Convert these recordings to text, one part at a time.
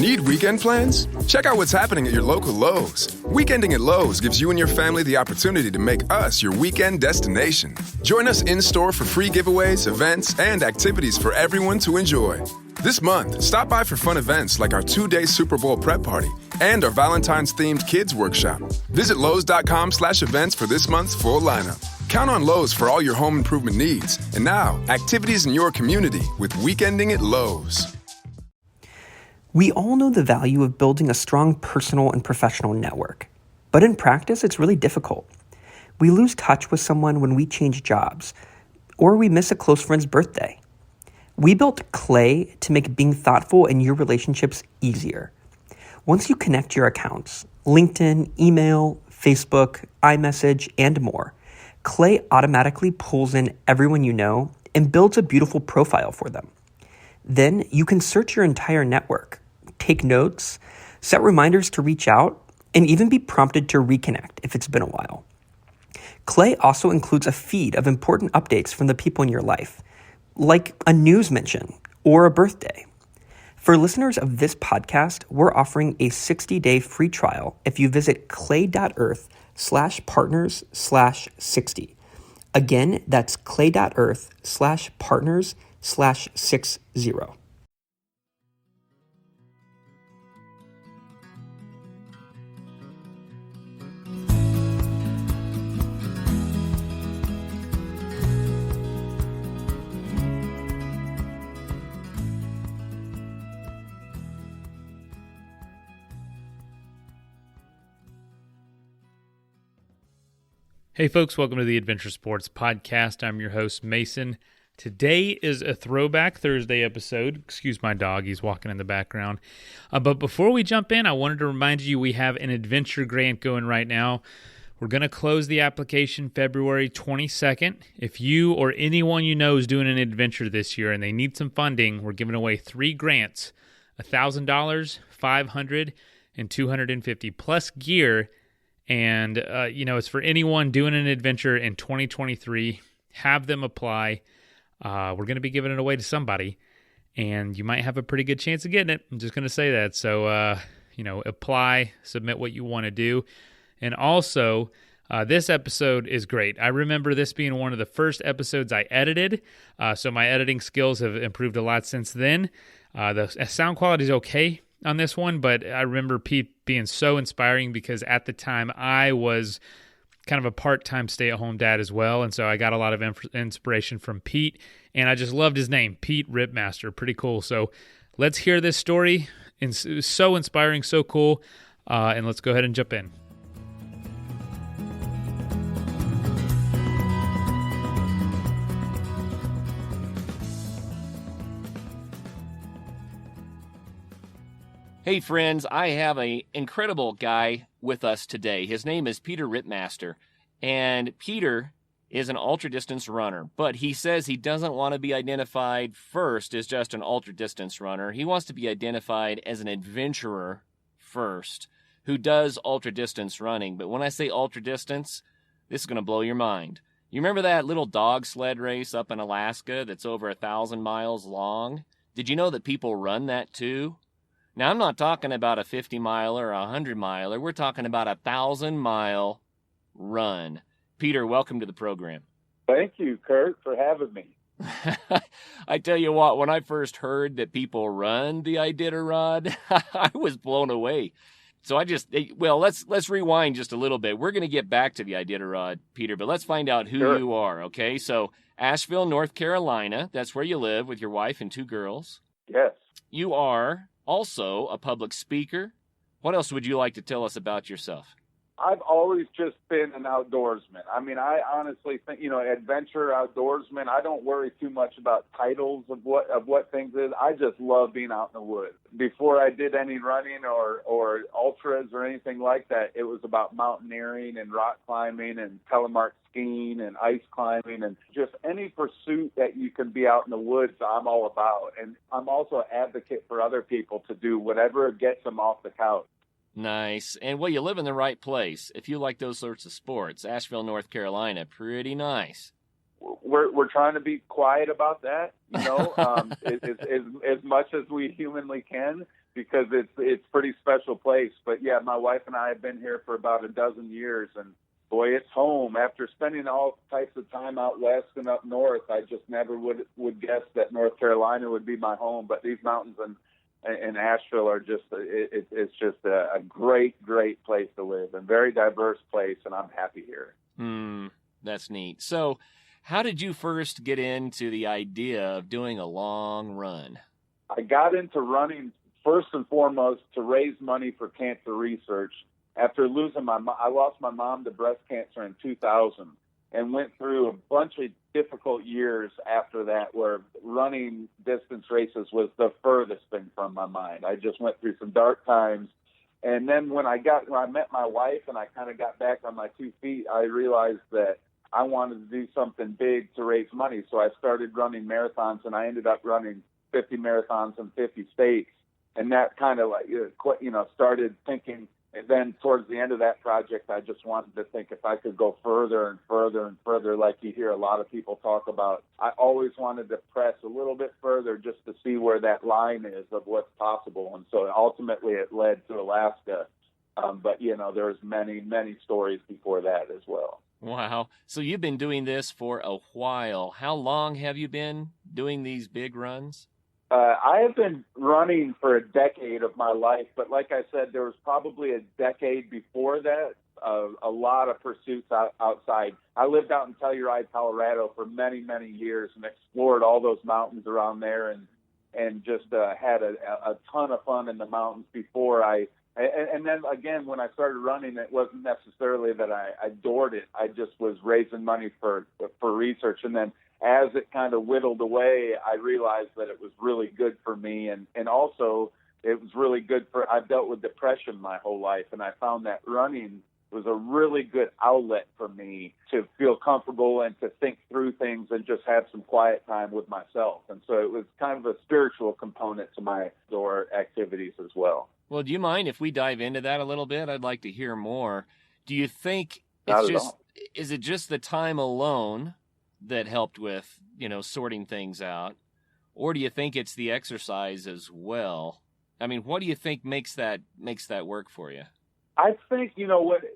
Need weekend plans? Check out what's happening at your local Lowe's. Weekending at Lowe's gives you and your family the opportunity to make us your weekend destination. Join us in-store for free giveaways, events, and activities for everyone to enjoy. This month, stop by for fun events like our 2-day Super Bowl prep party and our Valentine's-themed kids workshop. Visit Lowes.com/events for this month's full lineup. Count on Lowe's for all your home improvement needs. And now, activities in your community with Weekending at Lowe's. We all know the value of building a strong personal and professional network, but in practice, it's really difficult. We lose touch with someone when we change jobs, or we miss a close friend's birthday. We built Clay to make being thoughtful in your relationships easier. Once you connect your accounts, LinkedIn, email, Facebook, iMessage, and more, Clay automatically pulls in everyone you know and builds a beautiful profile for them. Then you can search your entire network, take notes, set reminders to reach out, and even be prompted to reconnect if it's been a while. Clay also includes a feed of important updates from the people in your life, like a news mention or a birthday. For listeners of this podcast, we're offering a 60-day free trial if you visit clay.earth/partners/60. Again, that's clay.earth/partners/60. Hey folks, welcome to the Adventure Sports Podcast. I'm your host, Mason. Today is a Throwback Thursday episode. Excuse my dog, he's walking in the background. But before we jump in, I wanted to remind you we have an adventure grant going right now. We're going to close the application February 22nd. If you or anyone you know is doing an adventure this year and they need some funding, we're giving away 3 grants, $1,000, $500, and $250 plus gear. And, it's for anyone doing an adventure in 2023. Have them apply. We're going to be giving it away to somebody, and you might have a pretty good chance of getting it. I'm just going to say that. So, apply, submit what you want to do. And also, this episode is great. I remember this being one of the first episodes I edited, so my editing skills have improved a lot since then. The sound quality is okay on this one, but I remember Pete being so inspiring because at the time I was kind of a part-time stay-at-home dad as well, and so I got a lot of inspiration from Pete, and I just loved his name, Pete Ripmaster. Pretty cool. So let's hear this story. It's so inspiring, so cool, and let's go ahead and jump in. Hey friends, I have an incredible guy with us today. His name is Peter Ripmaster, and Peter is an ultra-distance runner, but he says he doesn't want to be identified first as just an ultra-distance runner. He wants to be identified as an adventurer first, who does ultra-distance running. But when I say ultra-distance, this is going to blow your mind. You remember that little dog sled race up in Alaska that's over 1,000 miles long? Did you know that people run that too? Now, I'm not talking about a 50-miler or a 100-miler. We're talking about a 1,000-mile run. Peter, welcome to the program. Thank you, Kurt, for having me. I tell you what, when I first heard that people run the Iditarod, I was blown away. So let's rewind just a little bit. We're going to get back to the Iditarod, Peter, but let's find out who you are, okay? So, Asheville, North Carolina, that's where you live with your wife and 2 girls. Yes. You are also a public speaker. What else would you like to tell us about yourself? I've always just been an outdoorsman. I mean, I honestly think, adventure, outdoorsman, I don't worry too much about titles of what things is. I just love being out in the woods. Before I did any running or ultras or anything like that, it was about mountaineering and rock climbing and telemark skiing and ice climbing and just any pursuit that you can be out in the woods, I'm all about. And I'm also an advocate for other people to do whatever gets them off the couch. Nice. And you live in the right place. If you like those sorts of sports, Asheville, North Carolina, pretty nice. we're trying to be quiet about that, as much as we humanly can, because it's pretty special place. But yeah, my wife and I have been here for about a dozen years, and boy, it's home. After spending all types of time out west and up north, I just never would guess that North Carolina would be my home. But these mountains in Asheville are just it's just a great place to live, and very diverse place, and I'm happy here. That's neat. So how did you first get into the idea of doing a long run? I got into running first and foremost to raise money for cancer research. After losing I lost my mom to breast cancer in 2000, and went through a bunch of difficult years after that, where running distance races was the furthest thing from my mind. I just went through some dark times. And then when I met my wife and I kind of got back on my 2 feet, I realized that I wanted to do something big to raise money. So I started running marathons, and I ended up running 50 marathons in 50 states. And that kind of started thinking. And then towards the end of that project, I just wanted to think if I could go further and further and further, like you hear a lot of people talk about. I always wanted to press a little bit further just to see where that line is of what's possible. And so ultimately it led to Alaska. But, there's many, many stories before that as well. Wow. So you've been doing this for a while. How long have you been doing these big runs? I have been running for a decade of my life, but like I said, there was probably a decade before that, a lot of pursuits outside. I lived out in Telluride, Colorado for many, many years and explored all those mountains around there and just had a ton of fun in the mountains before and then again, when I started running, it wasn't necessarily that I adored it. I just was raising money for research. And then as it kind of whittled away, I realized that it was really good for me. And also it was really good I've dealt with depression my whole life. And I found that running was a really good outlet for me to feel comfortable and to think through things and just have some quiet time with myself. And so it was kind of a spiritual component to my outdoor activities as well. Well, do you mind if we dive into that a little bit? I'd like to hear more. Do you think is it just the time alone that helped with, sorting things out? Or do you think it's the exercise as well? I mean, what do you think makes that work for you? I think,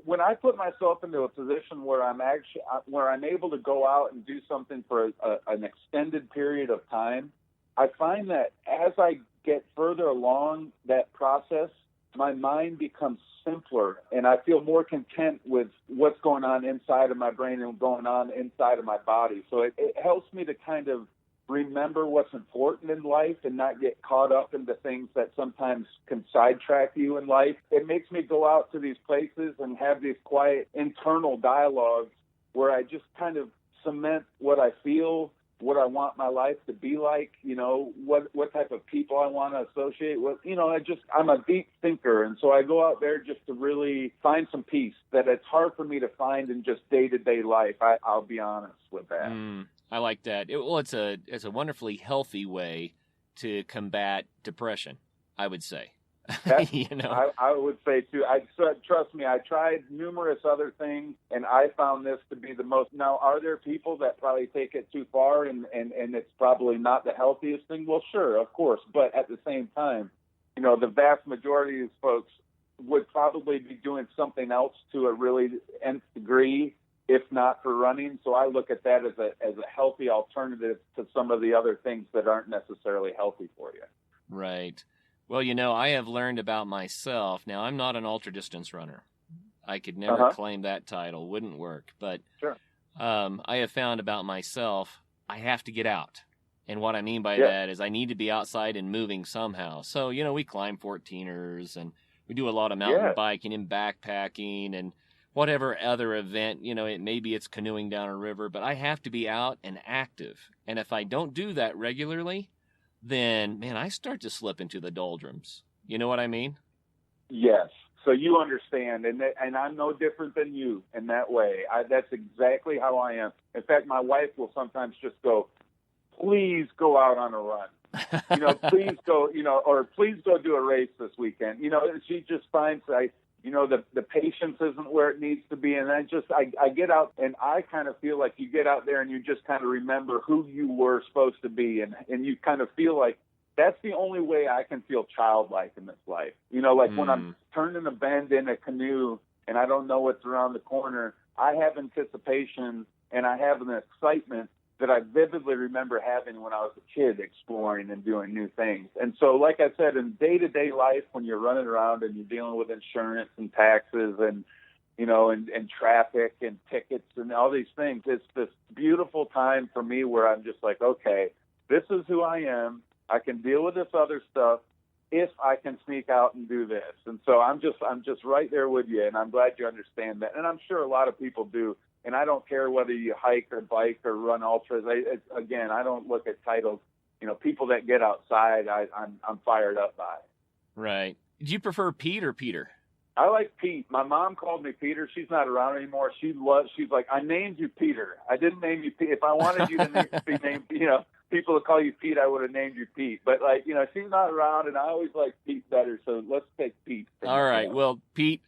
when I put myself into a position where I'm able to go out and do something for an extended period of time, I find that as I get further along that process, my mind becomes simpler and I feel more content with what's going on inside of my brain and going on inside of my body. So it helps me to kind of remember what's important in life and not get caught up into things that sometimes can sidetrack you in life. It makes me go out to these places and have these quiet internal dialogues where I just kind of cement what I feel, what I want my life to be like, what type of people I want to associate with. I'm a deep thinker, and so I go out there just to really find some peace that it's hard for me to find in just day-to-day life. I'll be honest with that. I like that. It's a wonderfully healthy way to combat depression, I would say. I would say too. Trust me, I tried numerous other things, and I found this to be the most. Now, are there people that probably take it too far, and it's probably not the healthiest thing? Well, sure, of course, but at the same time, the vast majority of these folks would probably be doing something else to a really nth degree, if not for running. So I look at that as a healthy alternative to some of the other things that aren't necessarily healthy for you. Right. Well, I have learned about myself. Now, I'm not an ultra-distance runner. I could never claim that title. Wouldn't work. But sure. I have found about myself, I have to get out. And what I mean by that is I need to be outside and moving somehow. So, we climb 14ers, and we do a lot of mountain biking and backpacking and whatever other event, maybe it's canoeing down a river. But I have to be out and active. And if I don't do that regularly, then, man, I start to slip into the doldrums. You know what I mean? Yes. So you understand, and I'm no different than you in that way. That's exactly how I am. In fact, my wife will sometimes just go, please go out on a run. please go, or please go do a race this weekend. She just finds the patience isn't where it needs to be. And I get out and I kind of feel like you get out there and you just kind of remember who you were supposed to be. And you kind of feel like that's the only way I can feel childlike in this life. When I'm turning a bend in a canoe and I don't know what's around the corner, I have anticipation and I have an excitement that I vividly remember having when I was a kid, exploring and doing new things. And so, like I said, in day-to-day life, when you're running around and you're dealing with insurance and taxes and traffic and tickets and all these things, it's this beautiful time for me where I'm just like, okay, this is who I am. I can deal with this other stuff if I can sneak out and do this. And so I'm just right there with you, and I'm glad you understand that. And I'm sure a lot of people do. And I don't care whether you hike or bike or run ultras. I don't look at titles. People that get outside, I'm fired up by. Right. Do you prefer Pete or Peter? I like Pete. My mom called me Peter. She's not around anymore. She's like, I named you Peter. I didn't name you Pete. If I wanted you to be named, people to call you Pete, I would have named you Pete. But she's not around, and I always like Pete better. So let's take Pete. All right. Well, Pete.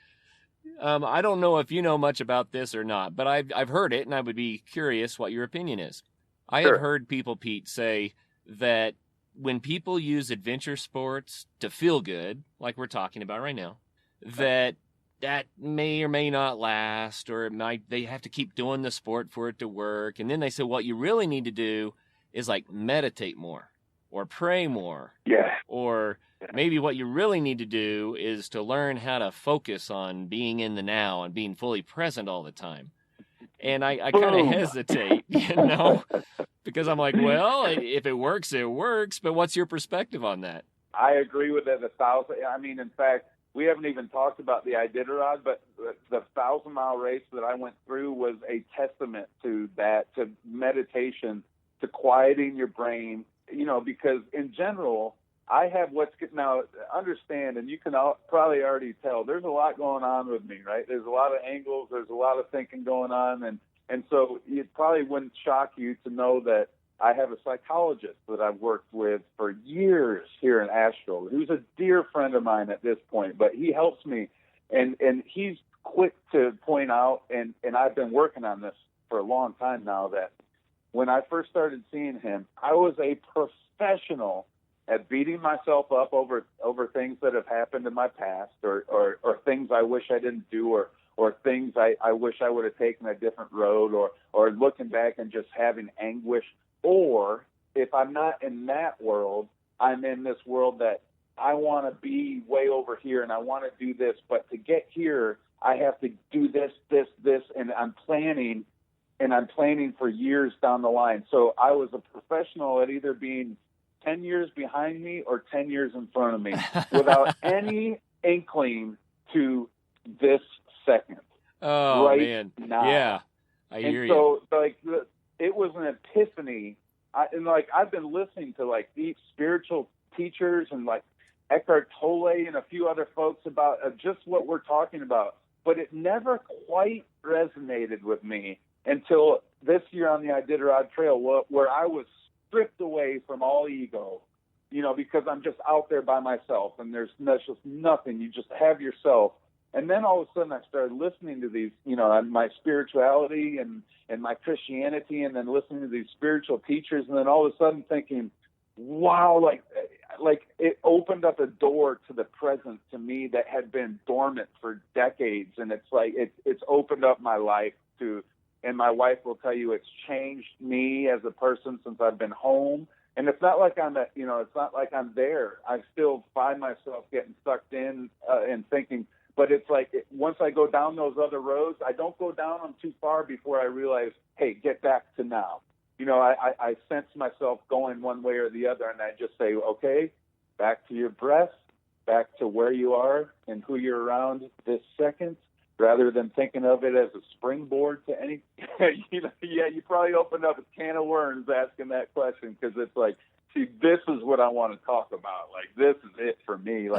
I don't know if you know much about this or not, but I've heard it, and I would be curious what your opinion is. I have heard people, Pete, say that when people use adventure sports to feel good, like we're talking about right now, that may or may not last, or they have to keep doing the sport for it to work. And then they say what you really need to do is like meditate more or pray more. Yeah. Or maybe what you really need to do is to learn how to focus on being in the now and being fully present all the time. And I kind of hesitate, because I'm like, well, if it works, it works. But what's your perspective on that? I agree with it 1,000. I mean, in fact, we haven't even talked about the Iditarod, but the 1,000-mile race that I went through was a testament to that, to meditation, to quieting your brain, because in general, I have now understand, and you can probably already tell, there's a lot going on with me, right? There's a lot of angles, there's a lot of thinking going on, and so it probably wouldn't shock you to know that I have a psychologist that I've worked with for years here in Asheville, who's a dear friend of mine at this point, but he helps me, and he's quick to point out, and I've been working on this for a long time now, that when I first started seeing him, I was a professional at beating myself up over things that have happened in my past, or things I wish I didn't do, or things I wish I would have taken a different road, or looking back and just having anguish. Or if I'm not in that world, I'm in this world that I want to be way over here and I want to do this, but to get here, I have to do this, and I'm planning for years down the line. So I was a professional at either being 10 years behind me or 10 years in front of me without any inkling to this second. Oh, right man. now. Yeah, I hear you. So, it was an epiphany. I've been listening to, deep spiritual teachers and, Eckhart Tolle and a few other folks about just what we're talking about. But it never quite resonated with me until this year on the Iditarod Trail, where I was stripped away from all ego, because I'm just out there by myself and there's just nothing. You just have yourself. And then all of a sudden I started listening to these, my spirituality and my Christianity, and then listening to these spiritual teachers. And then all of a sudden thinking, wow, like it opened up a door to the present to me that had been dormant for decades. And it's opened up my life to, and my wife will tell you, it's changed me as a person since I've been home. And it's not like it's not like I'm there. I still find myself getting sucked in and thinking, but it's once I go down those other roads, I don't go down them too far before I realize, hey, get back to now. I sense myself going one way or the other, and I just say, okay, back to your breath, back to where you are and who you're around this second, rather than thinking of it as a springboard to any, you probably opened up a can of worms asking that question, because it's see, this is what I want to talk about. This is it for me.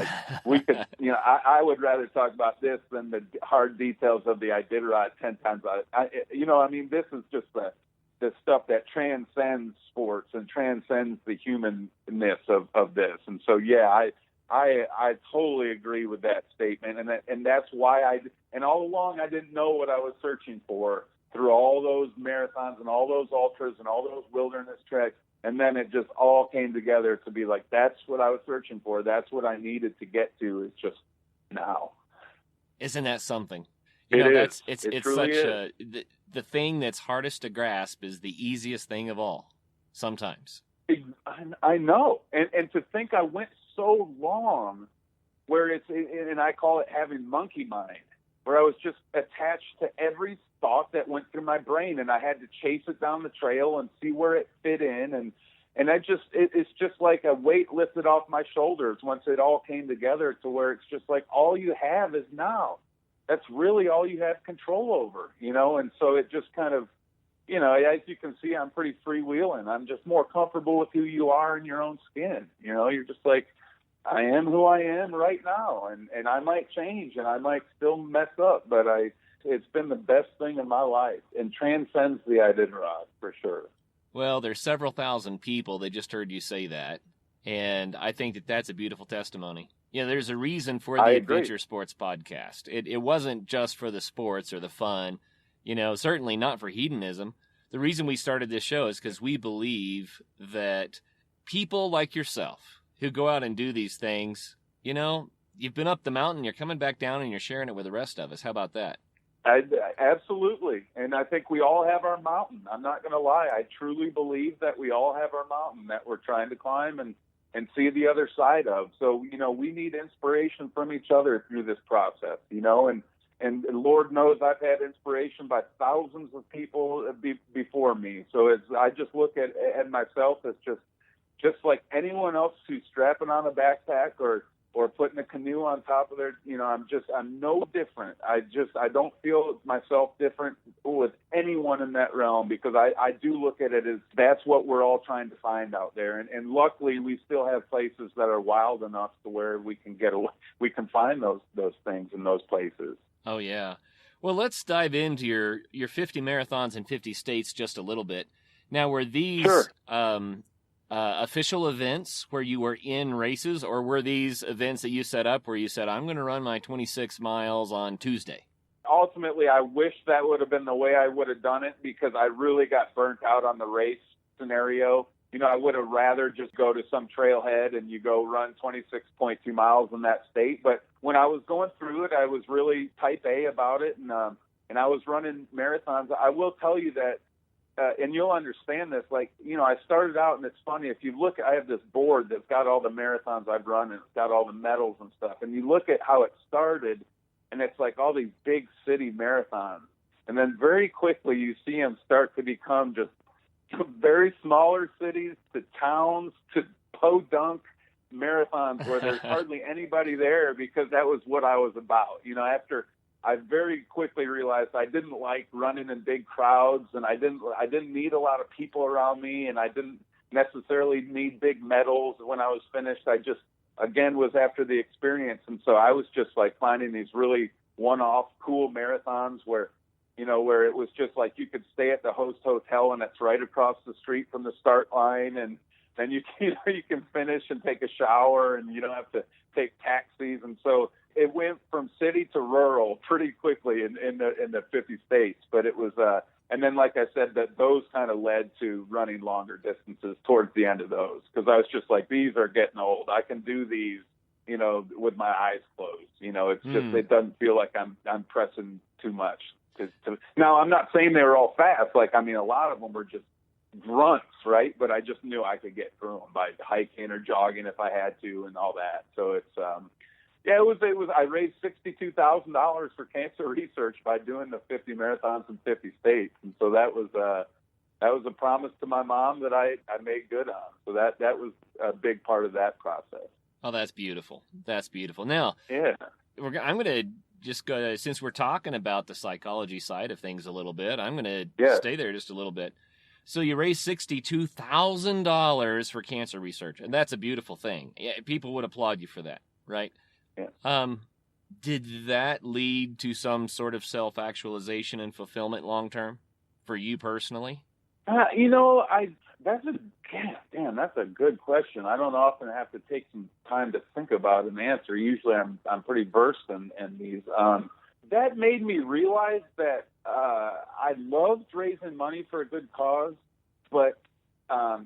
We could, I would rather talk about this than the hard details of the Iditarod 10 times out. This is just the stuff that transcends sports and transcends the humanness of this. And so, yeah, I totally agree with that statement. And that's why and all along I didn't know what I was searching for through all those marathons and all those ultras and all those wilderness treks. And then it just all came together to be like, that's what I was searching for. That's what I needed to get to. It's just now. Isn't that something? It's such the thing that's hardest to grasp is the easiest thing of all sometimes. I know. And to think I went so long where and I call it having monkey mind, where I was just attached to every thought that went through my brain, and I had to chase it down the trail and see where it fit in. And it's just like a weight lifted off my shoulders once it all came together to where it's just like all you have is now. That's really all you have control over, and so it just kind of, as you can see, I'm pretty freewheeling. I'm just more comfortable with who you are in your own skin. You're just like, I am who I am right now, and I might change and I might still mess up, but it's been the best thing in my life and transcends the Iditarod for sure. Well, there's several thousand people that just heard you say that, and I think that that's a beautiful testimony. There's a reason for the Adventure Sports Podcast. It wasn't just for the sports or the fun, certainly not for hedonism. The reason we started this show is because we believe that people like yourself who go out and do these things, you've been up the mountain, you're coming back down, and you're sharing it with the rest of us. How about that? Absolutely. And I think we all have our mountain. I'm not going to lie. I truly believe that we all have our mountain that we're trying to climb and see the other side of. So, we need inspiration from each other through this process, and Lord knows I've had inspiration by thousands of people before me. So I just look at myself as just like anyone else who's strapping on a backpack or putting a canoe on top of their, I'm no different. I don't feel myself different with anyone in that realm, because I do look at it as that's what we're all trying to find out there. And luckily we still have places that are wild enough to where we can get away. We can find those things in those places. Oh yeah. Well, let's dive into your 50 marathons in 50 states just a little bit. Now, were these, sure. Official events where you were in races, or were these events that you set up where you said, I'm going to run my 26 miles on Tuesday? Ultimately, I wish that would have been the way I would have done it, because I really got burnt out on the race scenario. I would have rather just go to some trailhead and you go run 26.2 miles in that state. But when I was going through it, I was really type A about it, and I was running marathons. I will tell you that, and you'll understand this, I started out, and it's funny, if you look, I have this board that's got all the marathons I've run, and it's got all the medals and stuff, and you look at how it started, and it's like all these big city marathons, and then very quickly you see them start to become just very smaller cities to towns to podunk marathons where there's hardly anybody there, because that was what I was about. After I very quickly realized I didn't like running in big crowds, and I didn't need a lot of people around me, and I didn't necessarily need big medals when I was finished. I just, again, was after the experience. And so I was just like finding these really one-off cool marathons where it was just like you could stay at the host hotel and it's right across the street from the start line, and then you can finish and take a shower, and you don't have to take taxis. And so it went from city to rural pretty quickly in the 50 states. But it was and then, like I said, that those kind of led to running longer distances towards the end of those, because I was just like, these are getting old. I can do these, with my eyes closed. It's just, it doesn't feel like I'm pressing too much. Now, I'm not saying they were all fast. A lot of them were just grunts, right? But I just knew I could get through them by hiking or jogging if I had to, and all that. So it's, it was. I raised $62,000 for cancer research by doing the 50 marathons in 50 states, and so that was a promise to my mom that I made good on. So that was a big part of that process. Oh, that's beautiful. That's beautiful. Now, yeah, I'm going to just go, since we're talking about the psychology side of things a little bit, I'm going to stay there just a little bit. So you raised $62,000 for cancer research, and that's a beautiful thing. Yeah, people would applaud you for that, right? Yeah. Did that lead to some sort of self-actualization and fulfillment long-term for you personally? That's a good question. I don't often have to take some time to think about an answer. Usually I'm pretty versed in these. That made me realize that I loved raising money for a good cause, but all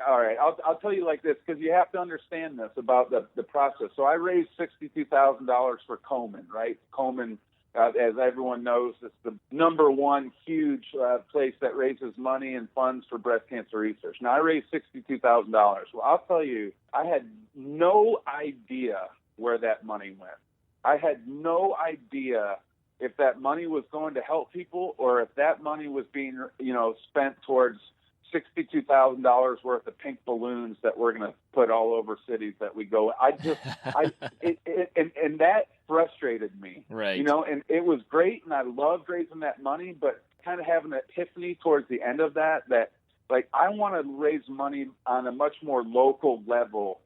right, I'll tell you like this, because you have to understand this about the process. So I raised $62,000 for Komen, right? Komen, as everyone knows, it's the number one huge place that raises money and funds for breast cancer research. Now, I raised $62,000. Well, I'll tell you, I had no idea where that money went. I had no idea if that money was going to help people or if that money was being, spent towards $62,000 worth of pink balloons that we're going to put all over cities that we go. And that frustrated me, right? And it was great, and I loved raising that money, but kind of having an epiphany towards the end of that like I want to raise money on a much more local level.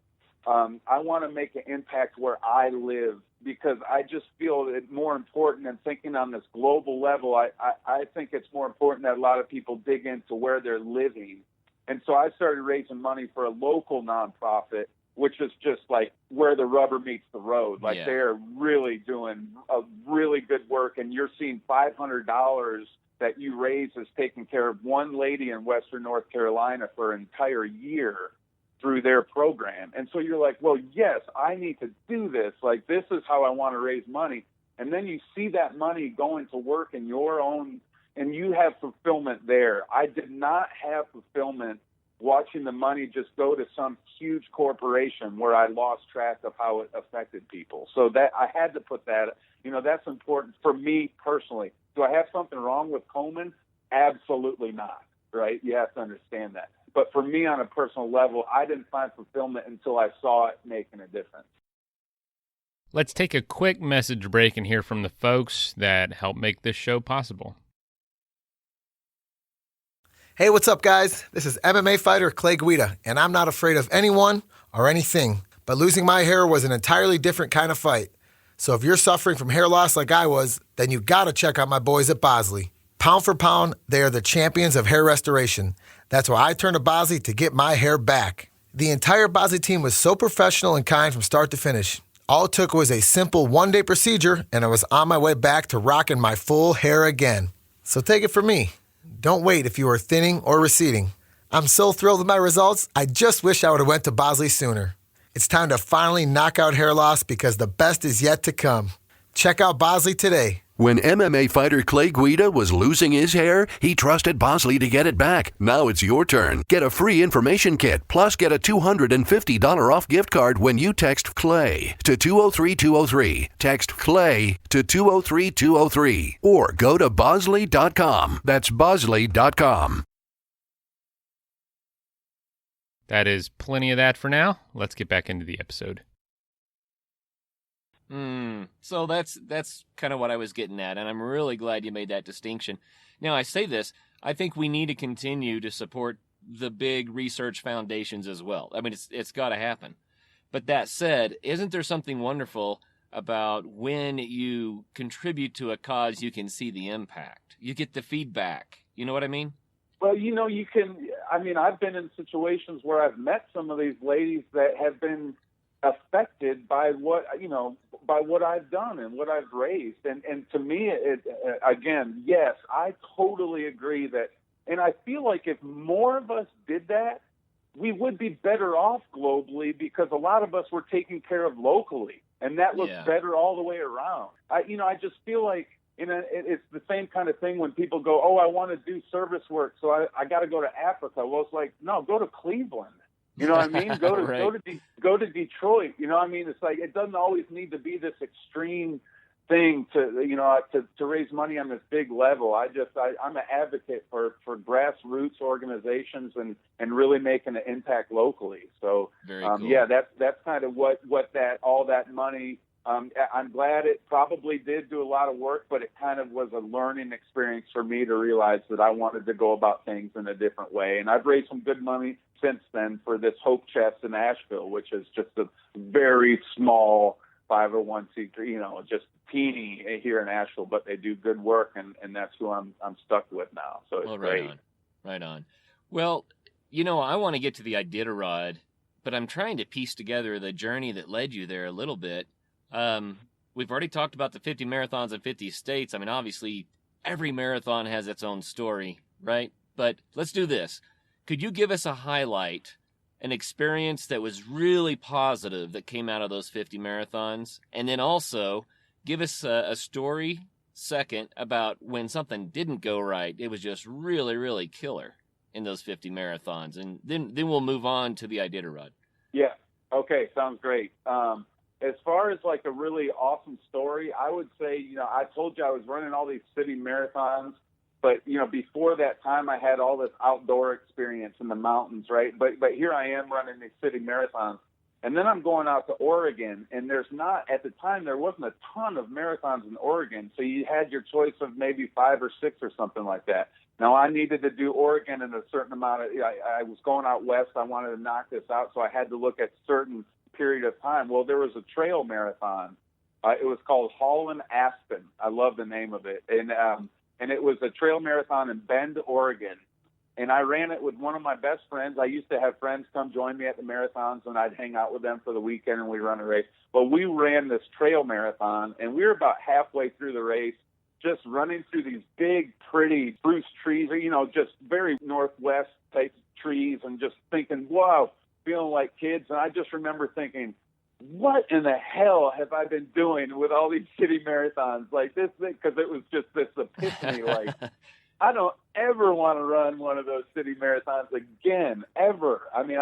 I want to make an impact where I live, because I just feel it more important than thinking on this global level. I think it's more important that a lot of people dig into where they're living. And so I started raising money for a local nonprofit, which is just like where the rubber meets the road. Like they're really doing a really good work, and you're seeing $500 that you raise is taking care of one lady in Western North Carolina for an entire year through their program. And so you're like, well, yes, I need to do this. Like, this is how I want to raise money. And then you see that money going to work in your own, and you have fulfillment there. I did not have fulfillment watching the money just go to some huge corporation where I lost track of how it affected people. So that I had to put that, that's important for me personally. Do I have something wrong with Komen? Absolutely not, right? You have to understand that. But for me, on a personal level, I didn't find fulfillment until I saw it making a difference. Let's take a quick message break and hear from the folks that help make this show possible. Hey, what's up, guys? This is MMA fighter Clay Guida, and I'm not afraid of anyone or anything. But losing my hair was an entirely different kind of fight. So if you're suffering from hair loss like I was, then you gotta check out my boys at Bosley. Pound for pound, they are the champions of hair restoration. That's why I turned to Bosley to get my hair back. The entire Bosley team was so professional and kind from start to finish. All it took was a simple one-day procedure, and I was on my way back to rocking my full hair again. So take it from me. Don't wait if you are thinning or receding. I'm so thrilled with my results, I just wish I would have went to Bosley sooner. It's time to finally knock out hair loss, because the best is yet to come. Check out Bosley today. When MMA fighter Clay Guida was losing his hair, he trusted Bosley to get it back. Now it's your turn. Get a free information kit, plus get a $250 off gift card when you text CLAY to 203203. Text CLAY to 203203. Or go to Bosley.com. That's Bosley.com. That is plenty of that for now. Let's get back into the episode. So that's kind of what I was getting at, and I'm really glad you made that distinction. Now, I say this, I think we need to continue to support the big research foundations as well. I mean, it's got to happen. But that said, isn't there something wonderful about when you contribute to a cause, you can see the impact? You get the feedback. You know what I mean? Well, you can, I've been in situations where I've met some of these ladies that have been affected by what I've done and what I've raised. And to me, again, yes, I totally agree that, and I feel like if more of us did that, we would be better off globally, because a lot of us were taken care of locally, and that looks better all the way around. I just feel like, it's the same kind of thing when people go, oh, I want to do service work, so I got to go to Africa. Well, it's like, no, go to Cleveland. You know what I mean? Go to right. go to Detroit. You know what I mean? It's like, it doesn't always need to be this extreme thing to raise money on this big level. I'm an advocate for grassroots organizations and really making an impact locally. So very cool. Yeah, that's kind of what all that money. I'm glad it probably did do a lot of work, but it kind of was a learning experience for me to realize that I wanted to go about things in a different way. And I've raised some good money since then for this Hope Chest in Asheville, which is just a very small 501c3, just teeny here in Asheville, but they do good work, and that's who I'm stuck with now. So it's great. On. Right on. Well, I want to get to the Iditarod, but I'm trying to piece together the journey that led you there a little bit. We've already talked about the 50 marathons in 50 states. I mean, obviously, every marathon has its own story, right? But let's do this. Could you give us a highlight, an experience that was really positive that came out of those 50 marathons? And then also give us a story second about when something didn't go right. It was just really, really killer in those 50 marathons. And then we'll move on to the Iditarod. Yeah. Okay. Sounds great. As far as like a really awesome story, I would say, I told you I was running all these city marathons, but, before that time I had all this outdoor experience in the mountains, right? But here I am running these city marathons. And then I'm going out to Oregon, and at the time, there wasn't a ton of marathons in Oregon. So you had your choice of maybe 5 or 6 or something like that. Now, I needed to do Oregon in a certain amount of, I was going out west. I wanted to knock this out. So I had to look at certain period of time. Well, there was a trail marathon. It was called Holland Aspen. I love the name of it. And it was a trail marathon in Bend, Oregon. And I ran it with one of my best friends. I used to have friends come join me at the marathons, and I'd hang out with them for the weekend, and we'd run a race. Well, we ran this trail marathon, and we were about halfway through the race, just running through these big, pretty spruce trees, just very northwest type trees, and just thinking, wow, feeling like kids. And I just remember thinking, what in the hell have I been doing with all these city marathons like this? Because it was just this epiphany, like, I don't ever want to run one of those city marathons again, ever. I mean,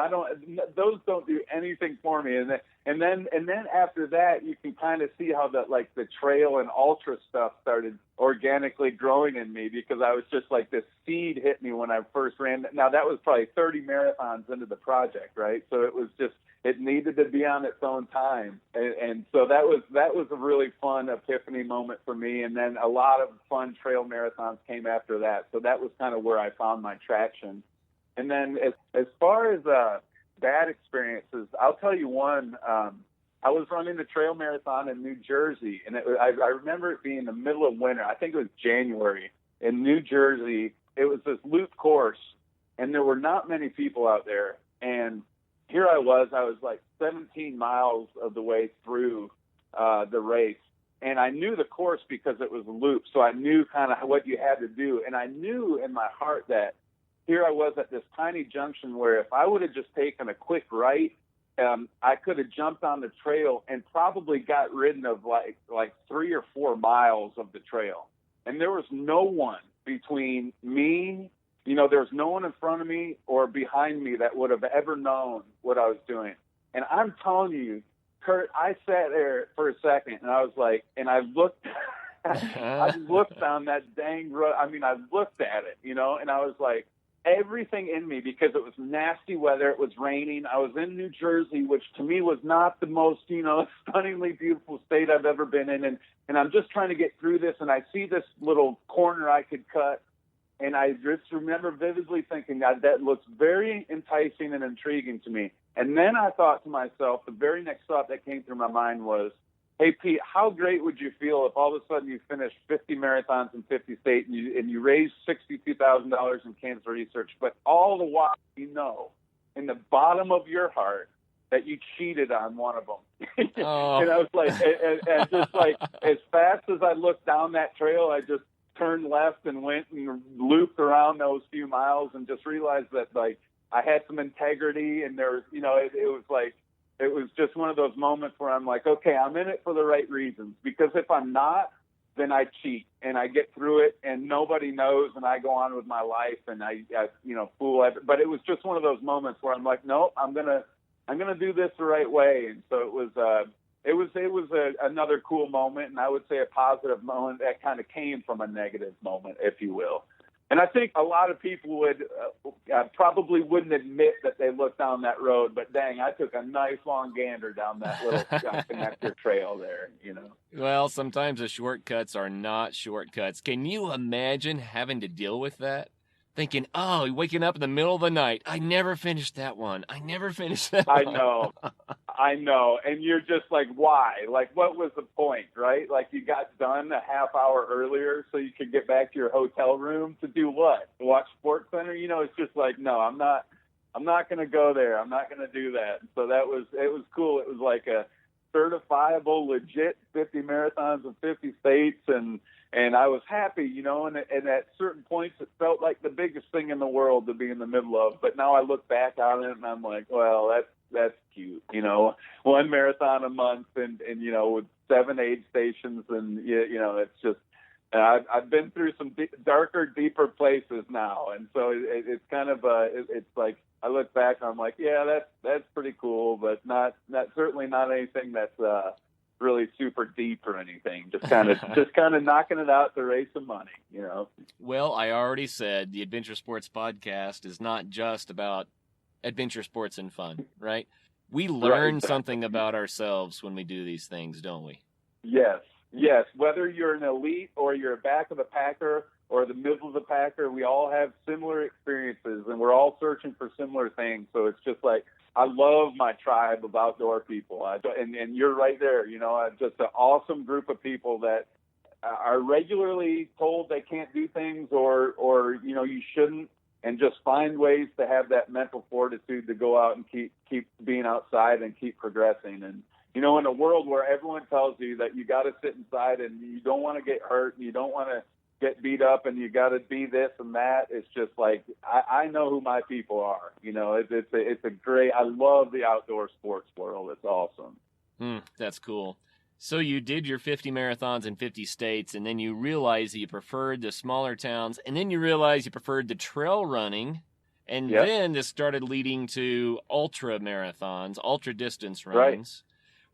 those don't do anything for me. And then after that, you can kind of see how the trail and ultra stuff started organically growing in me, because I was just like, this seed hit me when I first ran. Now that was probably 30 marathons into the project, right? So it needed to be on its own time. And so that was a really fun epiphany moment for me. And then a lot of fun trail marathons came after that. So that was kind of where I found my traction. And then as far as bad experiences, I'll tell you one. I was running a trail marathon in New Jersey, and I remember it being the middle of winter. I think it was January in New Jersey. It was this loop course, and there were not many people out there. And here I was like 17 miles of the way through the race. And I knew the course because it was a loop. So I knew kind of what you had to do. And I knew in my heart that here I was at this tiny junction where if I would have just taken a quick right, I could have jumped on the trail and probably got rid of like 3 or 4 miles of the trail. And there was no one between me, there was no one in front of me or behind me that would have ever known what I was doing. And I'm telling you, Kurt, I sat there for a second and I was like, and I looked, I looked on that dang road. I mean, I looked at it, and I was like, everything in me, because it was nasty weather. It was raining. I was in New Jersey, which to me was not the most, stunningly beautiful state I've ever been in. And I'm just trying to get through this. And I see this little corner I could cut. And I just remember vividly thinking that looks very enticing and intriguing to me. And then I thought to myself, the very next thought that came through my mind was, hey, Pete, how great would you feel if all of a sudden you finished 50 marathons in 50 states and you raised $62,000 in cancer research, but all the while in the bottom of your heart that you cheated on one of them. Oh. And I was like, and just like as fast as I looked down that trail, I just turned left and went and looped around those few miles and just realized that like I had some integrity, and there was, it was just one of those moments where I'm like, okay, I'm in it for the right reasons, because if I'm not, then I cheat and I get through it and nobody knows, and I go on with my life and I fool everybody. But it was just one of those moments where I'm like, no, I'm gonna do this the right way. And so it was another cool moment, and I would say a positive moment that kind of came from a negative moment, if you will. And I think a lot of people probably wouldn't admit that they looked down that road, but dang, I took a nice long gander down that little connector trail there, Well, sometimes the shortcuts are not shortcuts. Can you imagine having to deal with that? Thinking, waking up in the middle of the night, I never finished that one. I never finished that one. I know. I know. And you're just like, why? Like, what was the point, right? Like, you got done a half hour earlier so you could get back to your hotel room to do what? Watch Sports Center? You know, it's just like, no, I'm not going to go there. I'm not going to do that. And so it was cool. It was like a certifiable, legit 50 marathons in 50 states. And I was happy, you know, and at certain points it felt like the biggest thing in the world to be in the middle of. But now I look back on it and I'm like, well, that's cute, you know, one marathon a month and you know, with 7 aid stations and, you know, it's just, I've been through some darker, deeper places now. And so it's kind of, it's like, I look back and I'm like, yeah, that's pretty cool, but not certainly not anything that's, really super deep or anything. Just kind of knocking it out to raise some money, you know. Well, I already said the Adventure Sports Podcast is not just about adventure sports and fun, right? We learn something about ourselves when we do these things, don't we? Yes. Whether you're an elite or you're a back of the packer or the middle of the packer, we all have similar experiences and we're all searching for similar things. So it's just like, I love my tribe of outdoor people. And you're right there, you know, just an awesome group of people that are regularly told they can't do things or you know, you shouldn't, and just find ways to have that mental fortitude to go out and keep being outside and keep progressing. And, you know, in a world where everyone tells you that you got to sit inside and you don't want to get hurt and you don't want to get beat up and you got to be this and that, it's just like, I know who my people are. You know, it's a great, I love the outdoor sports world. It's awesome. That's cool. So you did your 50 marathons in 50 states, and then you realized that you preferred the smaller towns, and then you realized you preferred the trail running, and then this started leading to ultra marathons, ultra distance runs.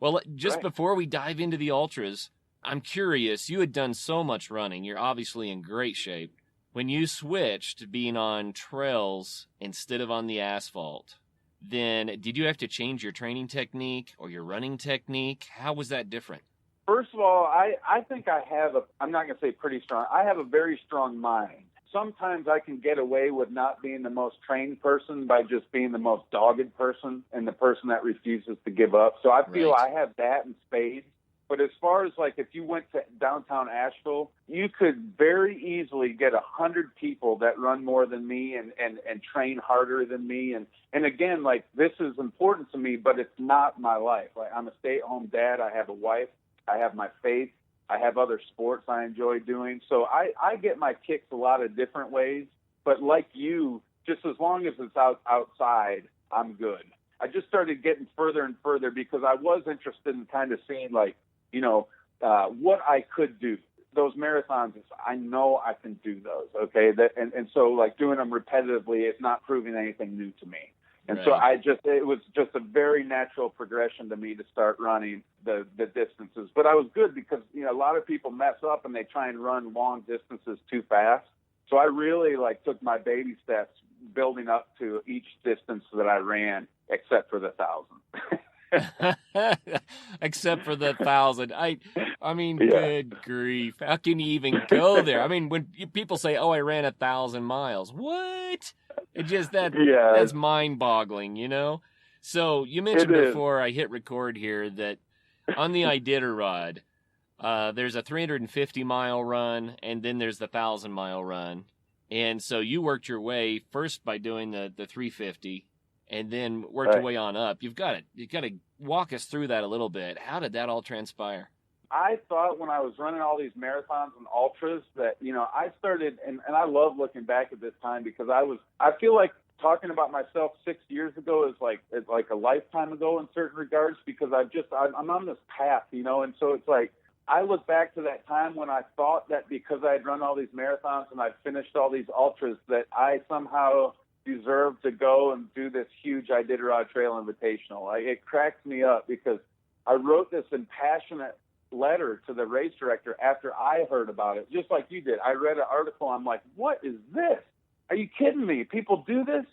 Right. Well, just before we dive into the ultras, I'm curious, you had done so much running. You're obviously in great shape. When you switched to being on trails instead of on the asphalt, then did you have to change your training technique or your running technique? How was that different? First of all, I think I have I'm not going to say pretty strong, I have a very strong mind. Sometimes I can get away with not being the most trained person by just being the most dogged person and the person that refuses to give up. So I feel I have that in spades. But as far as like if you went to downtown Asheville, you could very easily get 100 people that run more than me and train harder than me. And again, like this is important to me, but it's not my life. Like I'm a stay-at-home dad. I have a wife. I have my faith. I have other sports I enjoy doing. So I get my kicks a lot of different ways. But like you, just as long as it's outside, I'm good. I just started getting further and further because I was interested in kind of seeing like, you know, what I could do. Those marathons, I know I can do those, okay? And so, like, doing them repetitively is not proving anything new to me. And so it was just a very natural progression to me to start running the distances. But I was good because, you know, a lot of people mess up and they try and run long distances too fast. So I really, like, took my baby steps building up to each distance that I ran, except for the 1,000. Except for the 1,000. I mean, good grief. How can you even go there? I mean, when people say, oh, I ran 1,000 miles. What? It just, that's mind-boggling, you know? So you mentioned before I hit record here that on the Iditarod, there's a 350-mile run, and then there's the 1,000-mile run. And so you worked your way first by doing the 350, and then worked your way on up. You've got to walk us through that a little bit. How did that all transpire? I thought when I was running all these marathons and ultras that, you know, I started, and I love looking back at this time because I feel like talking about myself 6 years ago is like a lifetime ago in certain regards because I'm on this path, you know, and so it's like, I look back to that time when I thought that because I had run all these marathons and I'd finished all these ultras that I somehow deserved to go and do this huge Iditarod Trail Invitational. It cracks me up because I wrote this impassionate letter to the race director after I heard about it, just like you did. I read an article. I'm like, what is this? Are you kidding me? People do this?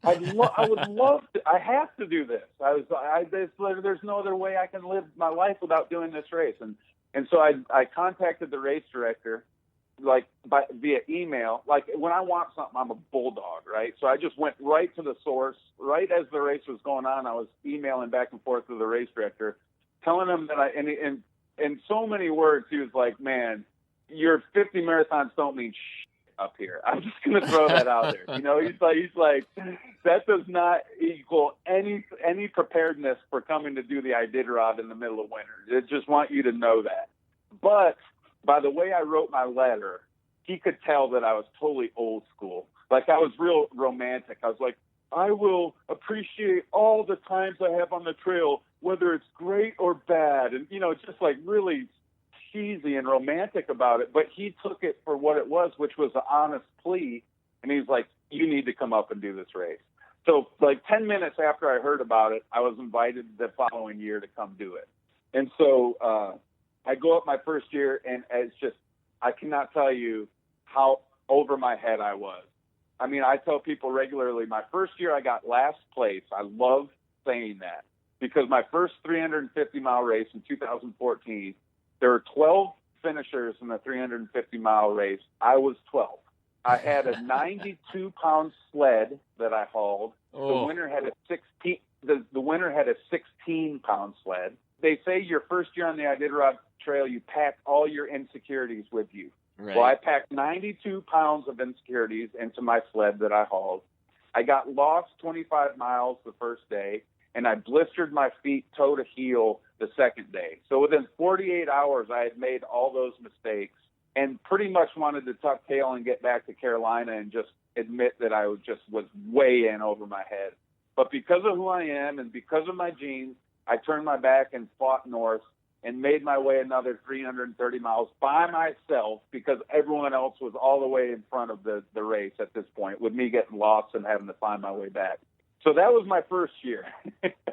I would love to. I have to do this. There's no other way I can live my life without doing this race. And so I contacted the race director like via email. Like when I want something, I'm a bulldog, right? So I just went right to the source. Right as the race was going on, I was emailing back and forth to the race director, telling him that in so many words, he was like, "Man, your 50 marathons don't mean shit up here." I'm just going to throw that out there. You know, he's like, that does not equal any preparedness for coming to do the Iditarod in the middle of winter. They just want you to know that. But by the way I wrote my letter, he could tell that I was totally old school. Like I was real romantic. I was like, I will appreciate all the times I have on the trail, whether it's great or bad. And, you know, just like really cheesy and romantic about it. But he took it for what it was, which was an honest plea. And he's like, you need to come up and do this race. So like 10 minutes after I heard about it, I was invited the following year to come do it. And so I go up my first year, and it's just, I cannot tell you how over my head I was. I mean, I tell people regularly, my first year I got last place. I love saying that because my first 350-mile race in 2014, there were 12 finishers in the 350-mile race. I was 12. I had a 92-pound sled that I hauled. The winner had a 16. The winner had a 16-pound sled. They say your first year on the Iditarod Trail, you pack all your insecurities with you. Right. Well, I packed 92 pounds of insecurities into my sled that I hauled. I got lost 25 miles the first day, and I blistered my feet toe to heel the second day. So within 48 hours, I had made all those mistakes and pretty much wanted to tuck tail and get back to Carolina and just admit that I was way in over my head. But because of who I am and because of my genes, I turned my back and fought north and made my way another 330 miles by myself because everyone else was all the way in front of the race at this point, with me getting lost and having to find my way back. So that was my first year.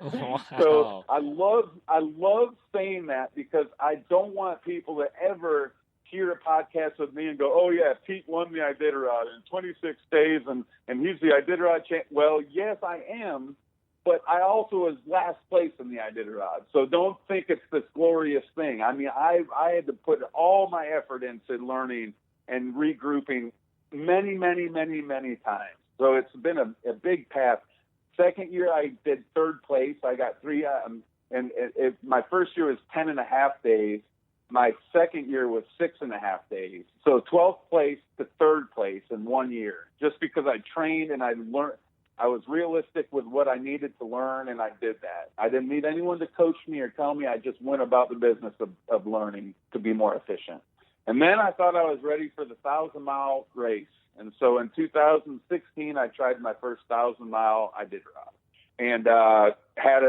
Wow. So I love saying that because I don't want people to ever hear a podcast with me and go, oh, yeah, Pete won the Iditarod in 26 days and he's the Iditarod champ. Well, yes, I am. But I also was last place in the Iditarod. So don't think it's this glorious thing. I mean, I had to put all my effort into learning and regrouping many, many, many, many times. So it's been a big path. Second year, I did third place. I got three. My first year was 10.5 days. My second year was 6.5 days. So 12th place to third place in 1 year, just because I trained and I learned. I was realistic with what I needed to learn, and I did that. I didn't need anyone to coach me or tell me. I just went about the business of learning to be more efficient. And then I thought I was ready for the 1,000-mile race. And so in 2016, I tried my first 1,000-mile Iditarod. And had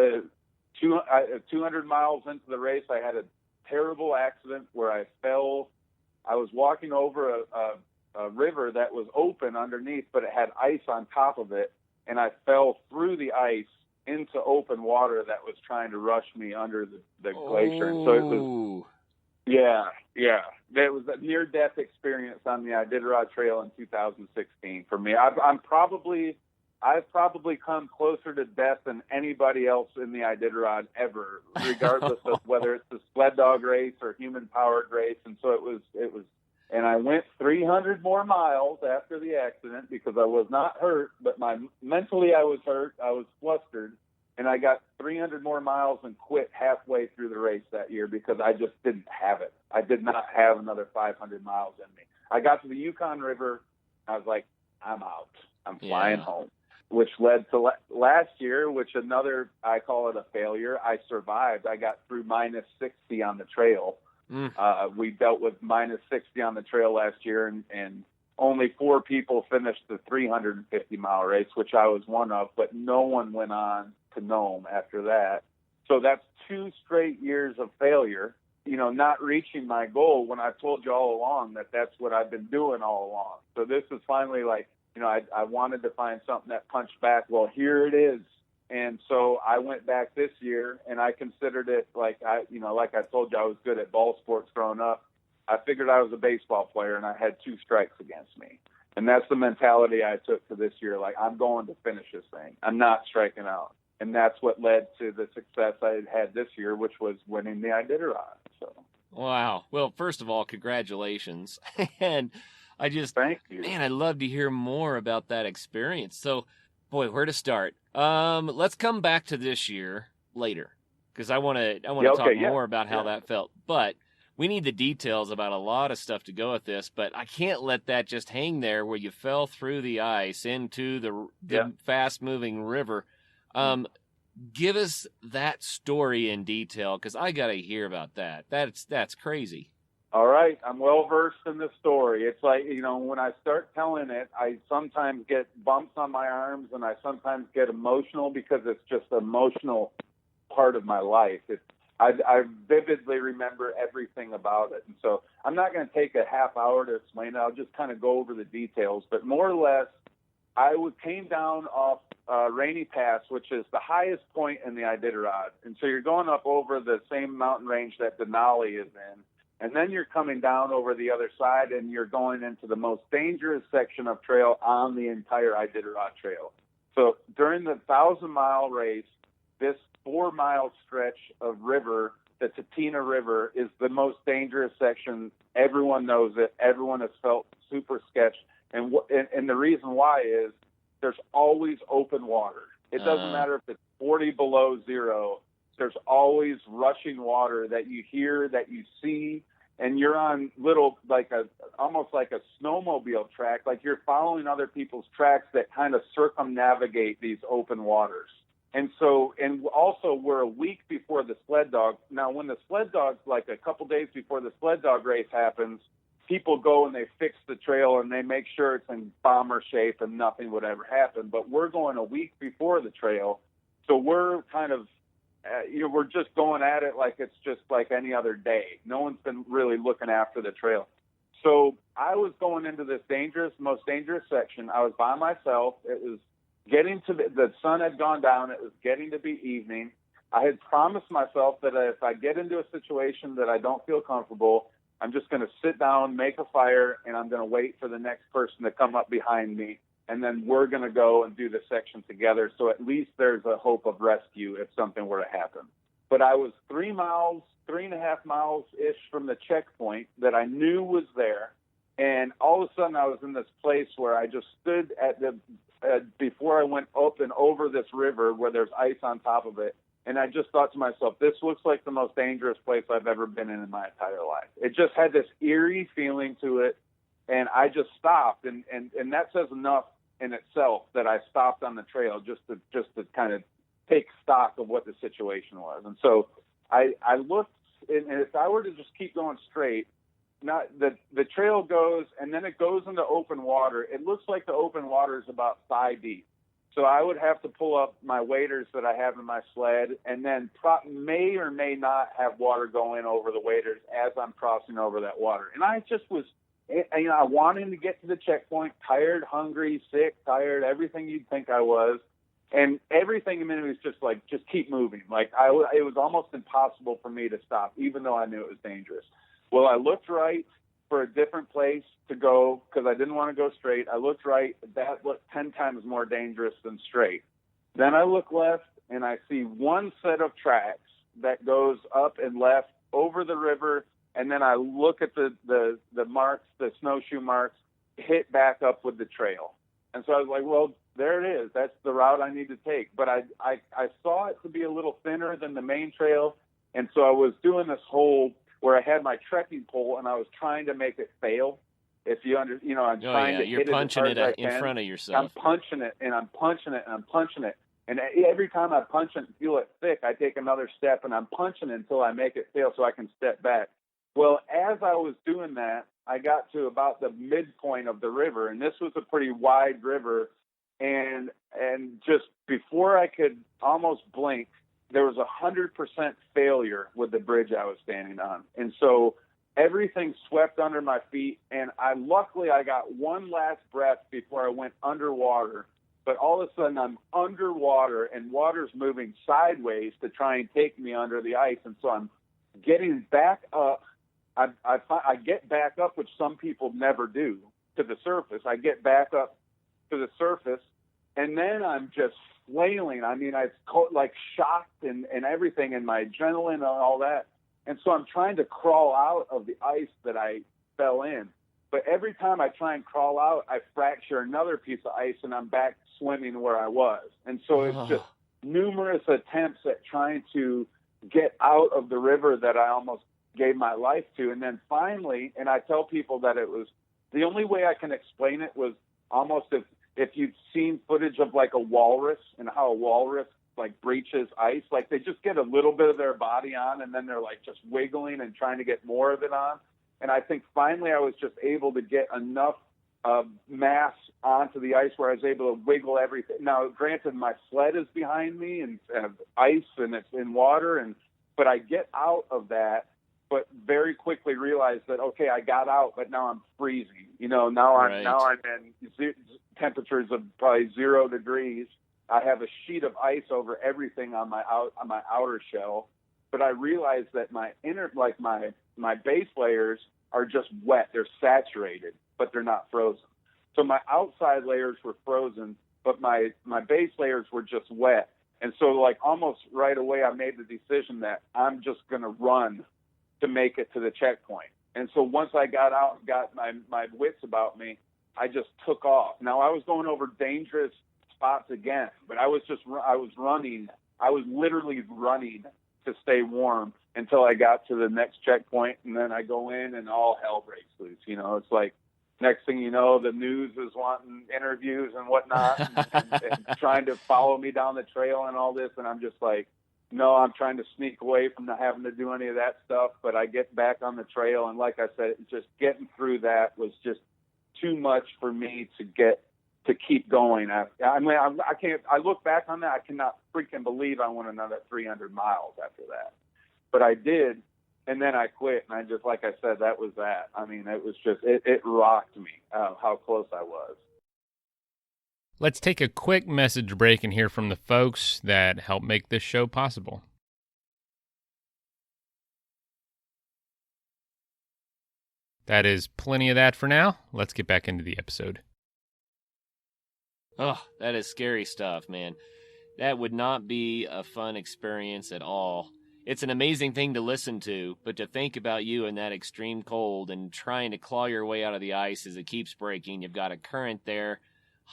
200 miles into the race, I had a terrible accident where I fell. I was walking over a river that was open underneath, but it had ice on top of it. And I fell through the ice into open water that was trying to rush me under the glacier. And so it was, yeah. That was a near-death experience on the Iditarod Trail in 2016 for me. I've probably come closer to death than anybody else in the Iditarod ever, regardless of whether it's a sled dog race or human-powered race. And so it was. And I went 300 more miles after the accident because I was not hurt, but mentally I was hurt. I was flustered, and I got 300 more miles and quit halfway through the race that year because I just didn't have it. I did not have another 500 miles in me. I got to the Yukon River. I was like, I'm out. I'm flying home, which led to last year, which I call it a failure. I survived. I got through minus 60 on the trail. We dealt with minus 60 on the trail last year, and only 4 people finished the 350-mile race, which I was one of, but no one went on to Nome after that. So that's 2 straight years of failure, not reaching my goal when I told you all along that that's what I've been doing all along. So this is finally like, I wanted to find something that punched back. Well, here it is. And so I went back this year, and I considered it like I told you, I was good at ball sports growing up. I figured I was a baseball player, and I had 2 strikes against me. And that's the mentality I took to this year. Like, I'm going to finish this thing. I'm not striking out. And that's what led to the success I had this year, which was winning the Iditarod. So Wow. Well, first of all, congratulations. And Thank you. man, I'd love to hear more about that experience. So, boy, where to start? Let's come back to this year later, because I want to talk more about how that felt. But we need the details about a lot of stuff to go with this. But I can't let that just hang there where you fell through the ice into the fast-moving river. Give us that story in detail, because I got to hear about that. That's crazy. All right, I'm well versed in this story. It's like, when I start telling it, I sometimes get bumps on my arms, and I sometimes get emotional because it's just an emotional part of my life. I vividly remember everything about it. And so I'm not going to take a half hour to explain it. I'll just kind of go over the details. But more or less, I came down off Rainy Pass, which is the highest point in the Iditarod. And so you're going up over the same mountain range that Denali is in. And then you're coming down over the other side, and you're going into the most dangerous section of trail on the entire Iditarod Trail. So during the 1,000-mile race, this 4-mile stretch of river, the Tatina River, is the most dangerous section. Everyone knows it. Everyone has felt super sketched. And the reason why is there's always open water. It doesn't matter if it's 40 below zero. There's always rushing water that you hear, that you see, and you're on little, almost like a snowmobile track, like you're following other people's tracks that kind of circumnavigate these open waters. And also we're a week before the sled dog. Now, when the sled dog, like a couple days before the sled dog race happens, people go and they fix the trail and they make sure it's in bomber shape and nothing would ever happen. But we're going a week before the trail, so we're kind of, we're just going at it like it's just like any other day. No one's been really looking after the trail. So I was going into this most dangerous section. I was by myself. It was getting to the sun had gone down. It was getting to be evening. I had promised myself that if I get into a situation that I don't feel comfortable, I'm just going to sit down, make a fire, and I'm going to wait for the next person to come up behind me. And then we're going to go and do the section together. So at least there's a hope of rescue if something were to happen. But I was 3.5 miles-ish from the checkpoint that I knew was there. And all of a sudden I was in this place where I just stood before I went up and over this river where there's ice on top of it. And I just thought to myself, this looks like the most dangerous place I've ever been in my entire life. It just had this eerie feeling to it. And I just stopped. And that says enough in itself that I stopped on the trail just to kind of take stock of what the situation was. And so I looked, and if I were to just keep going straight, the trail goes, and then it goes into open water. It looks like the open water is about thigh deep. So I would have to pull up my waders that I have in my sled, and then may or may not have water going over the waders as I'm crossing over that water. And I just was, I wanted to get to the checkpoint, tired, hungry, sick, tired, everything you'd think I was. And everything in me was just like, just keep moving. Like it was almost impossible for me to stop, even though I knew it was dangerous. Well, I looked right for a different place to go because I didn't want to go straight. I looked right. That looked 10 times more dangerous than straight. Then I look left, and I see one set of tracks that goes up and left over the river, and then I look at the marks, the snowshoe marks, hit back up with the trail. And so I was like, well, there it is. That's the route I need to take. But I saw it to be a little thinner than the main trail, and so I was doing this whole where I had my trekking pole and I was trying to make it fail. If you I'm trying to you're hit punching it as hard as I in can. front of yourself. I'm punching it and I'm punching it and I'm punching it. And every time I punch it and feel it thick, I take another step and I'm punching it until I make it fail so I can step back. Well, as I was doing that, I got to about the midpoint of the river, and this was a pretty wide river. And just before I could almost blink, there was 100% failure with the bridge I was standing on. And so everything swept under my feet. And luckily I got one last breath before I went underwater. But all of a sudden I'm underwater and water's moving sideways to try and take me under the ice. And so I'm getting back up. I get back up, which some people never do, to the surface. I get back up to the surface, and then I'm just flailing. I mean, I was like shocked and everything, and my adrenaline and all that. And so I'm trying to crawl out of the ice that I fell in. But every time I try and crawl out, I fracture another piece of ice and I'm back swimming where I was. And so it's just numerous attempts at trying to get out of the river that I almost gave my life to. And then finally, and I tell people that it was the only way I can explain it was almost if you've seen footage of like a walrus and how a walrus like breaches ice, like they just get a little bit of their body on and then they're like just wiggling and trying to get more of it on. And I think finally I was just able to get enough mass onto the ice where I was able to wiggle everything. Now, granted, my sled is behind me and ice and it's in water, but I get out of that, but very quickly realized that, okay, I got out, but now I'm freezing. Now I'm in temperatures of probably 0 degrees. I have a sheet of ice over everything on my outer shell, but I realized that my inner, like my base layers are just wet. They're saturated, but they're not frozen. So my outside layers were frozen, but my base layers were just wet. And so like almost right away, I made the decision that I'm just going to run to make it to the checkpoint. And so once I got out and got my wits about me, I just took off. Now I was going over dangerous spots again, but I was running. I was literally running to stay warm until I got to the next checkpoint. And then I go in and all hell breaks loose. It's like next thing you know, the news is wanting interviews and whatnot and trying to follow me down the trail and all this. And I'm just like, no, I'm trying to sneak away from not having to do any of that stuff. But I get back on the trail. And like I said, just getting through that was just too much for me to keep going. I can't, I look back on that. I cannot freaking believe I went another 300 miles after that, but I did. And then I quit. And I just, like I said, that was that. I mean, it was just, it rocked me how close I was. Let's take a quick message break and hear from the folks that help make this show possible. That is plenty of that for now. Let's get back into the episode. Oh, that is scary stuff, man. That would not be a fun experience at all. It's an amazing thing to listen to, but to think about you in that extreme cold and trying to claw your way out of the ice as it keeps breaking. You've got a current there,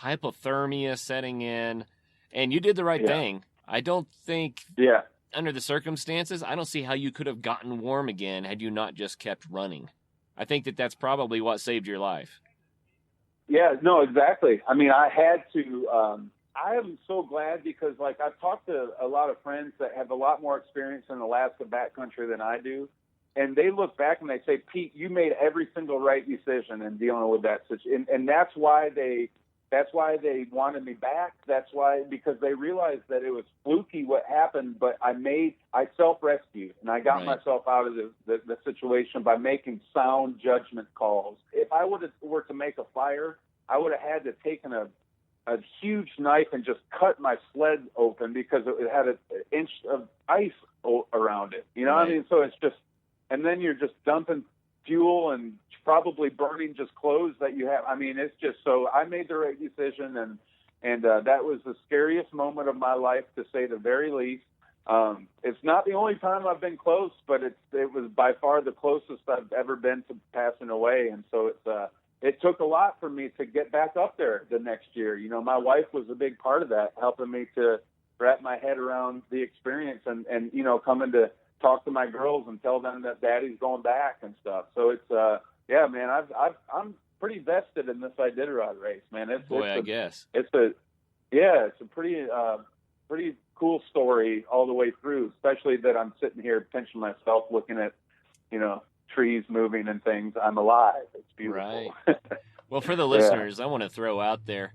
hypothermia setting in, and you did the right thing. I don't think, under the circumstances, I don't see how you could have gotten warm again had you not just kept running. I think that's probably what saved your life. Yeah, no, exactly. I mean, I had to, I am so glad because, like, I've talked to a lot of friends that have a lot more experience in Alaska backcountry than I do. And they look back and they say, Pete, you made every single right decision in dealing with that situation. And that's why they wanted me back. That's why, because they realized that it was fluky what happened, but I self-rescued and I got myself out of the situation by making sound judgment calls. If I were to make a fire, I would have had to taken a huge knife and just cut my sled open because it had an inch of ice around it. You know what I mean? So it's just, and then you're just dumping fuel and probably burning just clothes that you have. I mean, it's just, so I made the right decision, and that was the scariest moment of my life, to say the very least. It's not the only time I've been close, but it was by far the closest I've ever been to passing away. And so it took a lot for me to get back up there the next year. You know, my wife was a big part of that, helping me to wrap my head around the experience and you know, coming to talk to my girls and tell them that Daddy's going back and stuff. So it's, yeah, man, I'm pretty vested in this Iditarod race, man. I guess it's a pretty cool story all the way through, especially that I'm sitting here pinching myself looking at, you know, trees moving and things. I'm alive. It's beautiful. Right. Well, for the listeners, I want to throw out there,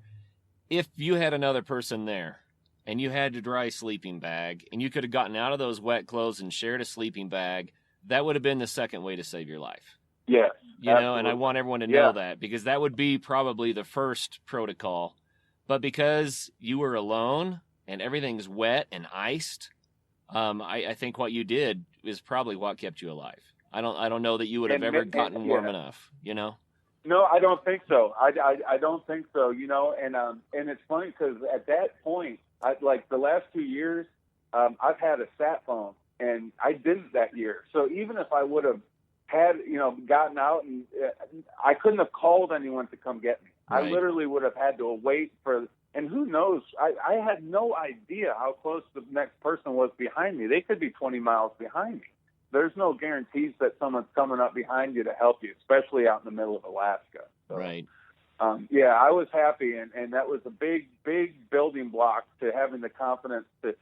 if you had another person there and you had a dry sleeping bag and you could have gotten out of those wet clothes and shared a sleeping bag, that would have been the second way to save your life. Yes. You know, and I want everyone to know that, because that would be probably the first protocol. But because you were alone and everything's wet and iced, I think what you did is probably what kept you alive. I don't know that you would have ever gotten warm enough, you know? No, I don't think so. I don't think so, you know, and it's funny because at that point, like the last 2 years, I've had a sat phone, and I didn't that year. So even if I would have had, gotten out, and I couldn't have called anyone to come get me. Right. I literally would have had to wait for, and who knows, I had no idea how close the next person was behind me. They could be 20 miles behind me. There's no guarantees that someone's coming up behind you to help you, especially out in the middle of Alaska. So, Right. Yeah, I was happy, and that was a big building block to having the confidence that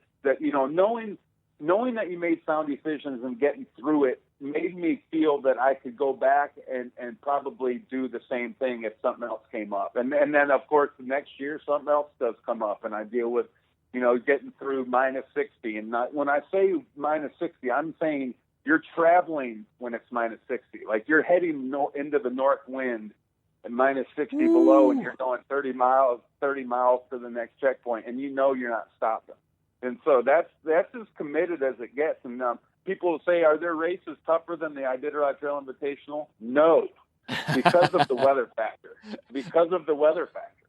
knowing that you made sound decisions and getting through it made me feel that I could go back and probably do the same thing if something else came up. And then, of course, the next year something else does come up, and I deal with, getting through minus 60. And when I say minus 60, I'm saying you're traveling when it's minus 60. Like you're heading into the north wind at minus 60 below, and you're going 30 miles to the next checkpoint, and you're not stopping. And so that's as committed as it gets. And people will say, are there races tougher than the Iditarod Trail Invitational? No, because of the weather factor.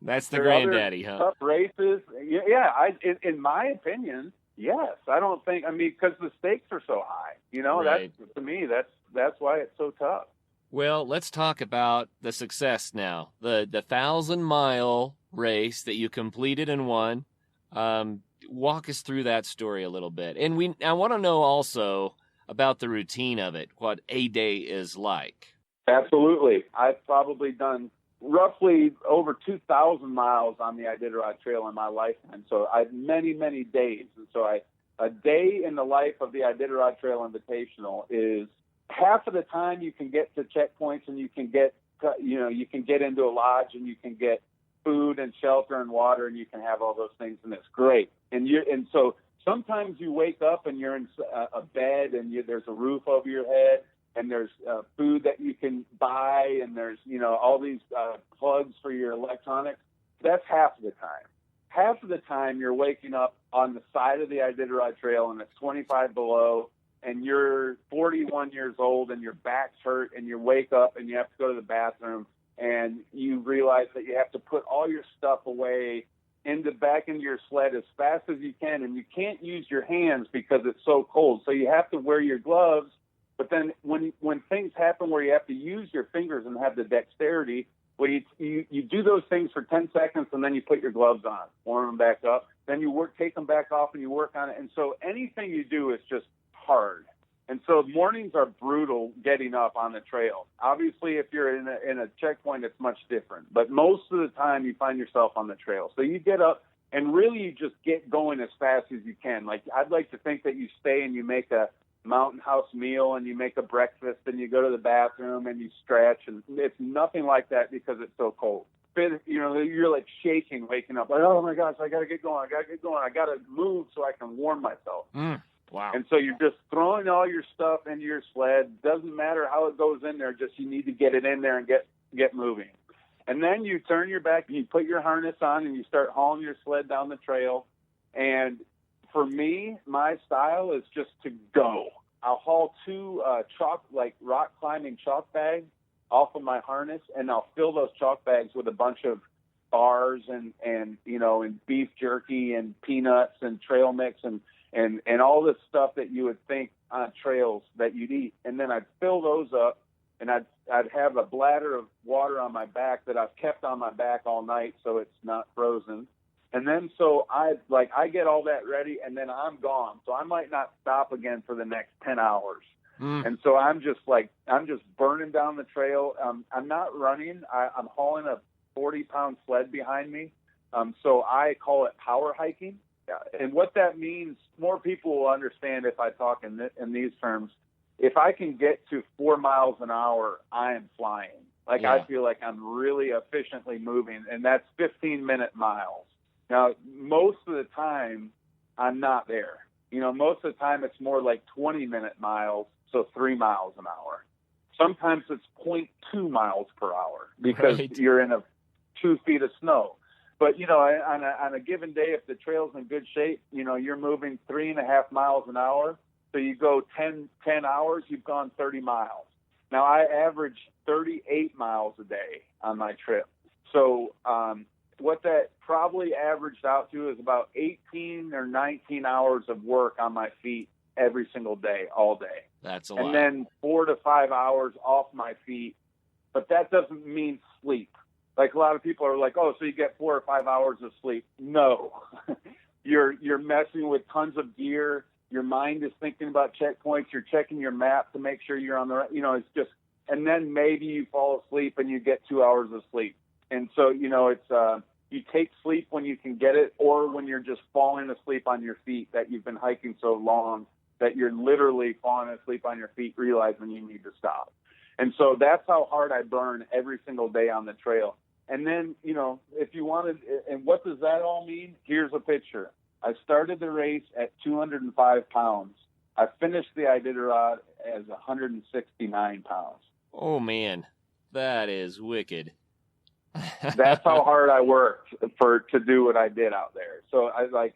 That's the there granddaddy, huh? Tough races. Yeah, in my opinion, yes. I don't think, because the stakes are so high. Right. That's, to me, that's why it's so tough. Well, let's talk about the success now. The 1,000-mile race that you completed and won. Walk us through that story a little bit. And I want to know also about the routine of it, what a day is like. Absolutely. I've probably done roughly over 2,000 miles on the Iditarod Trail in my lifetime. So I've many, many days. And so a day in the life of the Iditarod Trail Invitational is half of the time you can get to checkpoints, and you can get into a lodge, and you can get food and shelter and water, and you can have all those things, and it's great. And so sometimes you wake up and you're in a bed, and there's a roof over your head, and there's food that you can buy, and there's all these plugs for your electronics. That's half of the time. Half of the time you're waking up on the side of the Iditarod Trail, and it's 25 below, and you're 41 years old, and your back's hurt, and you wake up and you have to go to the bathroom, and you realize that you have to put all your stuff away back into your sled as fast as you can, and you can't use your hands because it's so cold. So you have to wear your gloves. But then when things happen where you have to use your fingers and have the dexterity, well, you do those things for 10 seconds, and then you put your gloves on, warm them back up. Then you take them back off, and you work on it. And so anything you do is just hard. And so mornings are brutal getting up on the trail. Obviously, if you're in a checkpoint, it's much different. But most of the time, you find yourself on the trail. So you get up, and really you just get going as fast as you can. Like, I'd like to think that you stay and you make a mountain house meal, and you make a breakfast, and you go to the bathroom, and you stretch. And it's nothing like that because it's so cold. You're like shaking, waking up, like, oh my gosh, I got to get going. I got to move so I can warm myself. Wow. And so you're just throwing all your stuff into your sled. Doesn't matter how it goes in there, just you need to get it in there and get moving. And then you turn your back, and you put your harness on, and you start hauling your sled down the trail. And for me, my style is just to go. I'll haul two rock climbing chalk bags off of my harness, and I'll fill those chalk bags with a bunch of bars and beef jerky and peanuts and trail mix and all this stuff that you would think on trails that you'd eat. And then I'd fill those up, and I'd have a bladder of water on my back that I've kept on my back all night so it's not frozen. And then so I get all that ready, and then I'm gone. So I might not stop again for the next 10 hours. And so I'm just burning down the trail. I'm not running. I'm hauling a 40-pound sled behind me. So I call it power hiking. And what that means, more people will understand if I talk in these terms. If I can get to 4 miles an hour, I am flying. I feel like I'm really efficiently moving, and that's 15-minute miles. Now, most of the time, I'm not there. Most of the time it's more like 20-minute miles, so 3 miles an hour. Sometimes it's 0.2 miles per hour because you're in 2 feet of snow. But, on a given day, if the trail's in good shape, you're moving 3.5 miles an hour. So you go 10 hours, you've gone 30 miles. Now, I average 38 miles a day on my trip. So what that probably averaged out to is about 18 or 19 hours of work on my feet every single day, all day. That's a lot. And then 4 to 5 hours off my feet. But that doesn't mean sleep. Like a lot of people are like, oh, so you get 4 or 5 hours of sleep. No. You're messing with tons of gear. Your mind is thinking about checkpoints. You're checking your map to make sure you're on the right, it's just, and then maybe you fall asleep and you get 2 hours of sleep. And so, it's, you take sleep when you can get it, or when you're just falling asleep on your feet, that you've been hiking so long that you're literally falling asleep on your feet, realizing you need to stop. And so that's how hard I burn every single day on the trail. And then, if you wanted, and what does that all mean? Here's a picture. I started the race at 205 pounds. I finished the Iditarod as 169 pounds. Oh, man, that is wicked. That's how hard I worked to do what I did out there. So I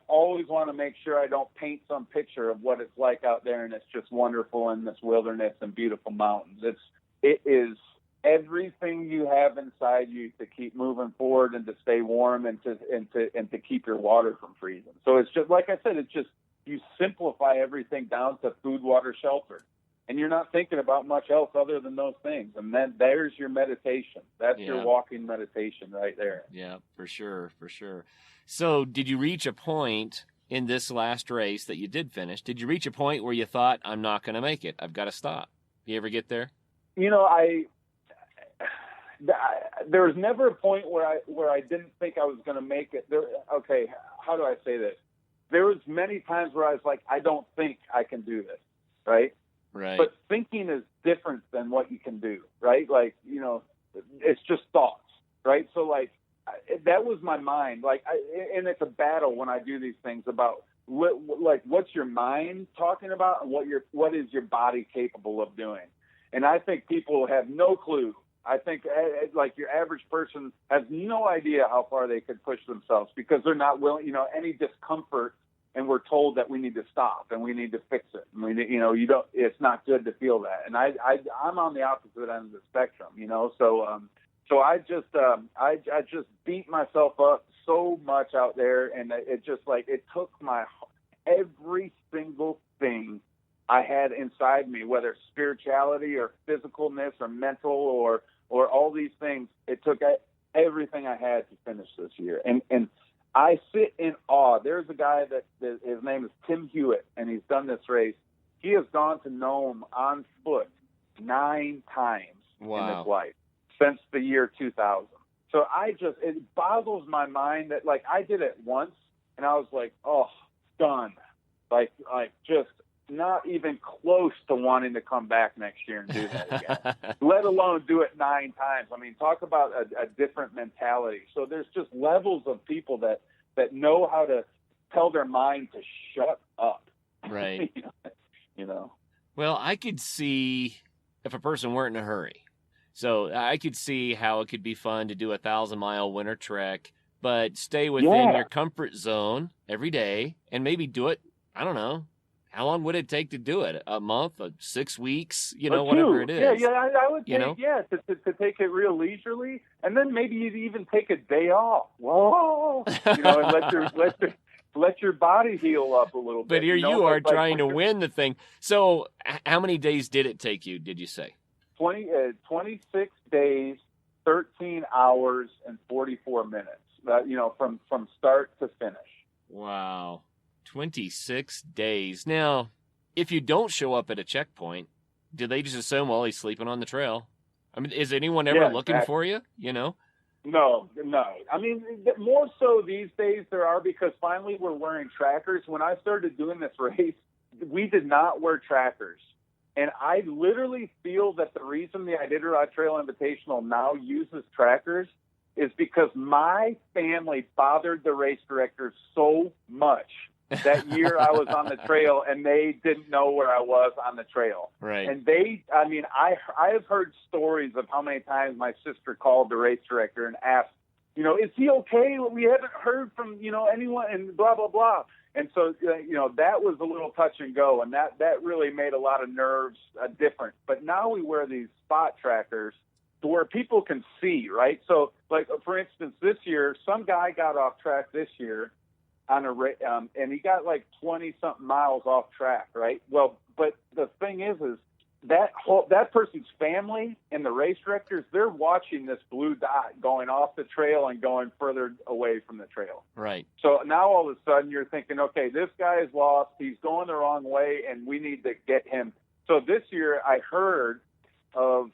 always want to make sure I don't paint some picture of what it's like out there, and it's just wonderful in this wilderness and beautiful mountains. It is everything you have inside you to keep moving forward and to stay warm and to keep your water from freezing. So it's just, like I said, it's just, you simplify everything down to food, water, shelter. And you're not thinking about much else other than those things. And then there's your meditation. That's your walking meditation right there. Yeah, for sure, for sure. So did you reach a point in this last race that you did finish? Did you reach a point where you thought, I'm not going to make it, I've got to stop? You ever get there? There was never a point where I didn't think I was going to make it. Okay, how do I say this? There was many times where I was like, I don't think I can do this, right? Right. But thinking is different than what you can do, right? Like, it's just thoughts, right? So, like, that was my mind. Like, and it's a battle when I do these things about, what's your mind talking about and what is your body capable of doing? And I think people have no clue. I think, like, your average person has no idea how far they could push themselves because they're not willing, any discomfort. And we're told that we need to stop and we need to fix it. And it's not good to feel that. And I'm on the opposite end of the spectrum, so I just beat myself up so much out there. And it just it took every single thing I had inside me, whether spirituality or physicalness or mental or all these things. It took everything I had to finish this year. And I sit in awe. There's a guy that his name is Tim Hewitt, and he's done this race. He has gone to Nome on foot 9 times in his life since the year 2000. So it boggles my mind that, like, I did it once, and I was like, oh, done. Like just not even close to wanting to come back next year and do that again, let alone do it 9 times. I mean, talk about a different mentality. So there's just levels of people that know how to tell their mind to shut up. Right. Well, I could see if a person weren't in a hurry. So I could see how it could be fun to do a 1,000-mile winter trek, but stay within your comfort zone every day and maybe do it, I don't know, how long would it take to do it? A month, 6 weeks, whatever it is. Yeah, I would say, to take it real leisurely, and then maybe you'd even take a day off. Whoa, and let your body heal up a little bit. But here you are trying to win the thing. So how many days did it take you, did you say? 26 days, 13 hours, and 44 minutes, from start to finish. Wow. 26 days. Now, if you don't show up at a checkpoint, do they just assume, well, he's sleeping on the trail? I mean, is anyone ever looking for you, No. I mean, more so these days there are, because finally we're wearing trackers. When I started doing this race, we did not wear trackers. And I literally feel that the reason the Iditarod Trail Invitational now uses trackers is because my family bothered the race director so much that year I was on the trail, and they didn't know where I was on the trail. Right. And I have heard stories of how many times my sister called the race director and asked, is he okay? We haven't heard from, anyone, and blah, blah, blah. And so, that was a little touch and go, and that really made a lot of nerves different. But now we wear these spot trackers to where people can see, right? So, like, for instance, this year, some guy got off track this year. on and he got like 20 something miles off track, right? Well, but the thing is that person's family and the race directors, they're watching this blue dot going off the trail and going further away from the trail. Right. So now all of a sudden you're thinking, okay, this guy is lost. He's going the wrong way, and we need to get him. So this year I heard of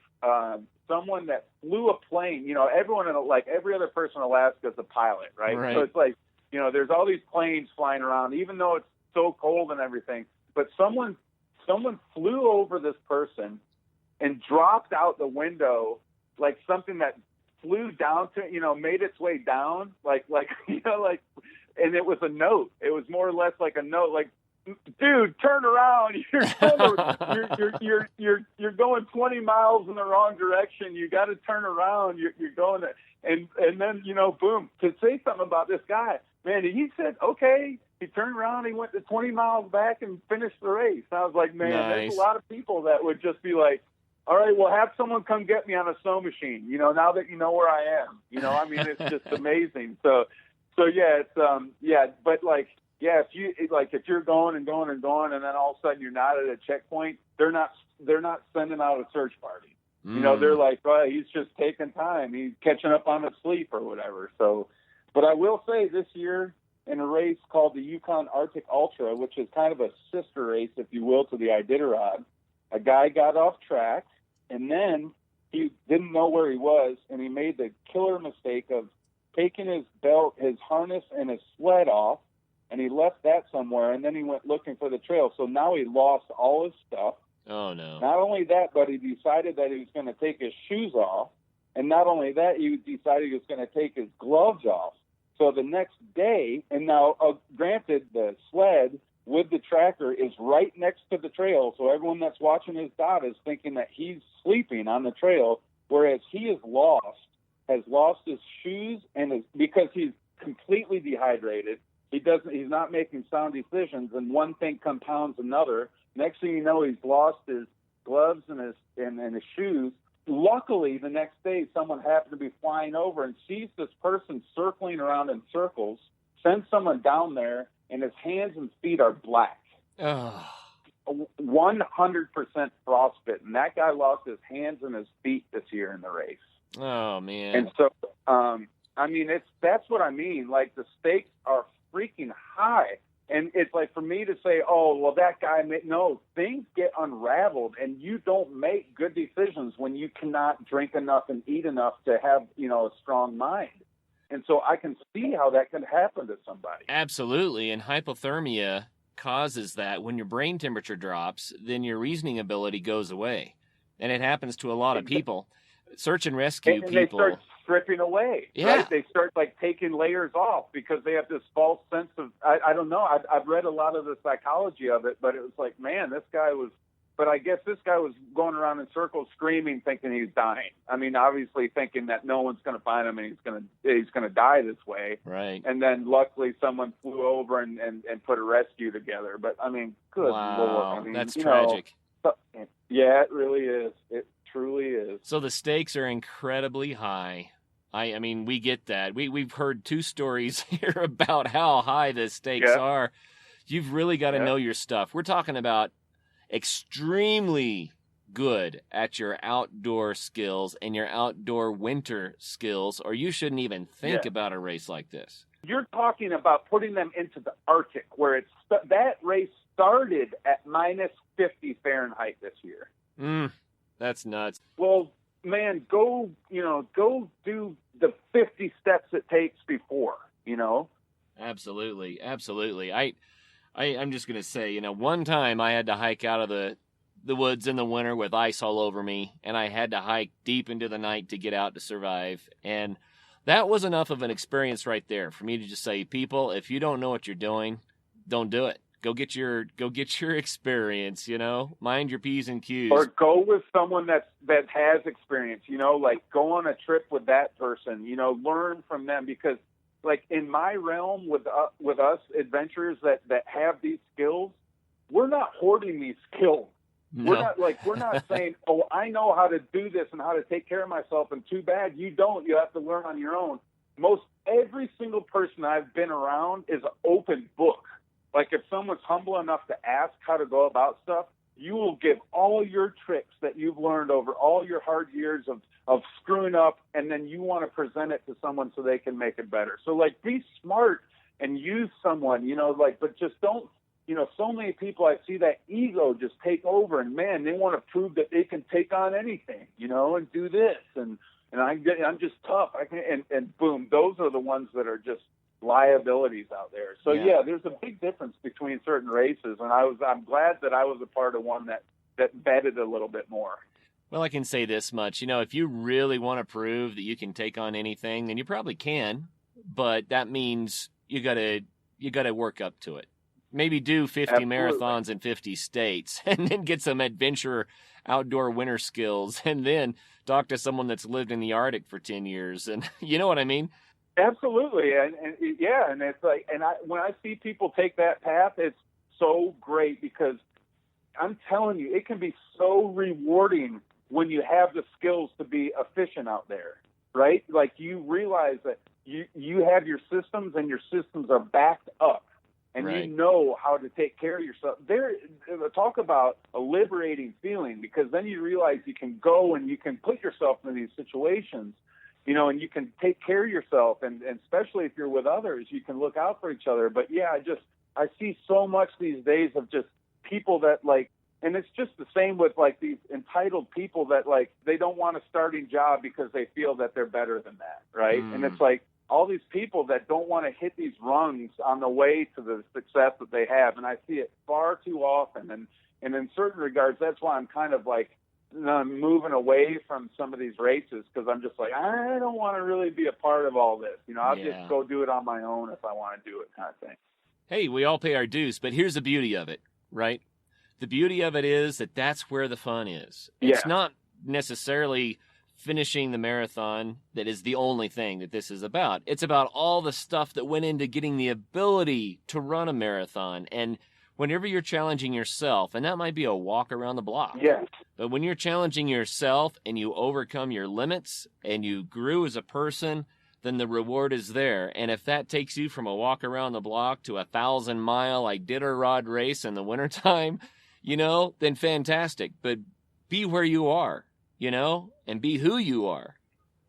someone that flew a plane. You know, everyone like every other person in Alaska is a pilot, right? Right. So it's like, you know, there's all these planes flying around, even though it's so cold and everything. But someone flew over this person and dropped out the window like something that flew down to, you know, made its way down, like you know, like, and it was a note. It was more or less like a note, like, dude, turn around. You're going 20 miles in the wrong direction. You got to turn around. You're going to, and then, you know, boom, to say something about this guy, man, he said, okay. He turned around, he went to 20 miles back and finished the race. And I was like, man, Nice. There's a lot of people that would just be like, all right, well, have someone come get me on a snow machine, you know, now that you know where I am. You know, I mean, it's just amazing. So yeah, it's, but like, yeah, if you're going and going and going, and then all of a sudden you're not at a checkpoint, they're not sending out a search party. You know, they're like, well, he's just taking time. He's catching up on his sleep or whatever. So, but I will say this year, in a race called the Yukon Arctic Ultra, which is kind of a sister race, if you will, to the Iditarod, a guy got off track, and then he didn't know where he was, and he made the killer mistake of taking his belt, his harness, and his sled off, and he left that somewhere, and then he went looking for the trail. So now he lost all his stuff. Oh, no. Not only that, but he decided that he was going to take his shoes off, and not only that, he decided he was going to take his gloves off. So the next day, and now granted, the sled with the tracker is right next to the trail, so everyone that's watching his dot is thinking that he's sleeping on the trail, whereas he has lost his shoes, and because he's completely dehydrated, he's not making sound decisions, and one thing compounds another. Next thing you know, he's lost his gloves and his shoes. Luckily, the next day, someone happened to be flying over and sees this person circling around in circles, sends someone down there, and his hands and feet are black. 100% frostbitten. That guy lost his hands and his feet this year in the race. Oh, man. And so, I mean, that's what I mean. Like, the stakes are freaking high. And it's like for me to say, oh, well, that guy no, things get unraveled, and you don't make good decisions when you cannot drink enough and eat enough to have, you know, a strong mind. And so I can see how that can happen to somebody. Absolutely. And hypothermia causes that. When your brain temperature drops, then your reasoning ability goes away. And it happens to a lot of people. Search and rescue and people. They start stripping away. Yeah. Right? They start like taking layers off because they have this false sense of, I don't know. I've read a lot of the psychology of it, but it was like, man, but I guess this guy was going around in circles screaming, thinking he's dying. I mean, obviously thinking that no one's going to find him and he's going to die this way. Right. And then luckily someone flew over and put a rescue together. But I mean, good Lord. I mean, that's tragic. Yeah, it really is. It truly is. So the stakes are incredibly high. I mean, we get that. We've heard two stories here about how high the stakes are. You've really got to know your stuff. We're talking about extremely good at your outdoor skills and your outdoor winter skills, or you shouldn't even think about a race like this. You're talking about putting them into the Arctic, where that race started at minus 50 Fahrenheit this year. That's nuts. Well, man, go do the 50 steps it takes before, you know? Absolutely. I'm just going to say, one time I had to hike out of the woods in the winter with ice all over me, and I had to hike deep into the night to get out to survive. And that was enough of an experience right there for me to just say, people, if you don't know what you're doing, don't do it. Go get your experience, mind your P's and Q's. Or go with someone that has experience, like go on a trip with that person, learn from them, because like in my realm with us adventurers that have these skills, we're not hoarding these skills. No. We're not saying, oh, I know how to do this and how to take care of myself, and too bad you don't. You have to learn on your own. most every single person I've been around is an open book. Like if someone's humble enough to ask how to go about stuff, you will give all your tricks that you've learned over all your hard years of screwing up, and then you want to present it to someone so they can make it better. So like be smart and use someone, but just don't, so many people I see that ego just take over, and man, they want to prove that they can take on anything, and do this, and I'm just tough. I can, and boom, those are the ones that are just liabilities out there. So yeah, there's a big difference between certain races, and I'm glad that I was a part of one that vetted a little bit more. Well, I can say this much, if you really want to prove that you can take on anything, then you probably can, but that means you gotta work up to it. Maybe do 50 Absolutely. marathons in 50 states, and then get some adventure outdoor winter skills, and then talk to someone that's lived in the Arctic for 10 years. And you know what I mean? Absolutely. And it's like, when I see people take that path, it's so great, because I'm telling you, it can be so rewarding when you have the skills to be efficient out there, right? Like you realize that you have your systems, and your systems are backed up. And right. You know how to take care of yourself. Talk about a liberating feeling, because then you realize you can go and you can put yourself in these situations, and you can take care of yourself. And especially if you're with others, you can look out for each other. But yeah, I see so much these days of just people that like, and it's just the same with like these entitled people that like, they don't want a starting job because they feel that they're better than that. Right. And it's like, all these people that don't want to hit these rungs on the way to the success that they have. And I see it far too often. And in certain regards, that's why I'm kind of like moving away from some of these races, because I'm just like, I don't want to really be a part of all this. I'll just go do it on my own if I want to do it, kind of thing. Hey, we all pay our dues, but here's the beauty of it, right? The beauty of it is that that's where the fun is. It's not necessarily finishing the marathon that is the only thing that this is about. It's about all the stuff that went into getting the ability to run a marathon. And whenever you're challenging yourself, and that might be a walk around the block, but when you're challenging yourself and you overcome your limits and you grew as a person, then the reward is there. And if that takes you from a walk around the block to a 1,000-mile Iditarod race in the wintertime, then fantastic. But be where you are, and be who you are.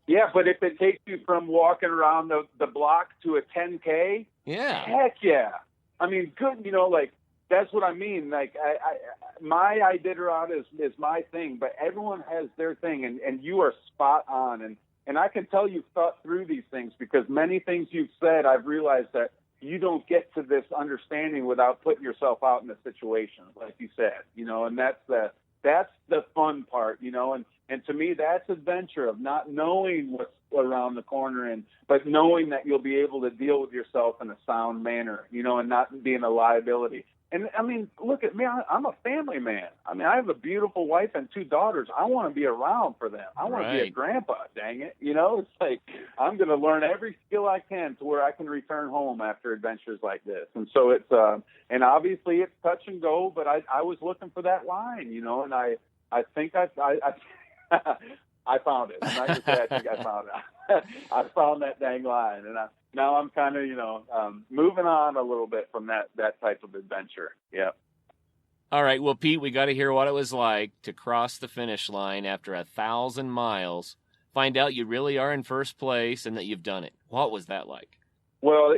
Yeah, but if it takes you from walking around the block to a 10K, heck yeah. I mean, good, like, that's what I mean. Like, my Iditarod is my thing, but everyone has their thing, and you are spot on. And I can tell you've thought through these things, because many things you've said, I've realized that you don't get to this understanding without putting yourself out in the situation, like you said, and that's the fun part, and to me, that's adventure, of not knowing what's around the corner, but knowing that you'll be able to deal with yourself in a sound manner, and not being a liability. And I mean, look at me. I'm a family man. I mean, I have a beautiful wife and 2 daughters. I want to be around for them. I want to be a grandpa, dang it. It's like, I'm going to learn every skill I can to where I can return home after adventures like this. And so it's, and obviously it's touch and go, but I was looking for that line, and I think I found it. I'm not going to say I think I found it. I found that dang line, and now I'm kind of, moving on a little bit from that type of adventure. Yeah. All right. Well, Pete, we got to hear what it was like to cross the finish line after 1,000 miles, find out you really are in first place and that you've done it. What was that like? Well,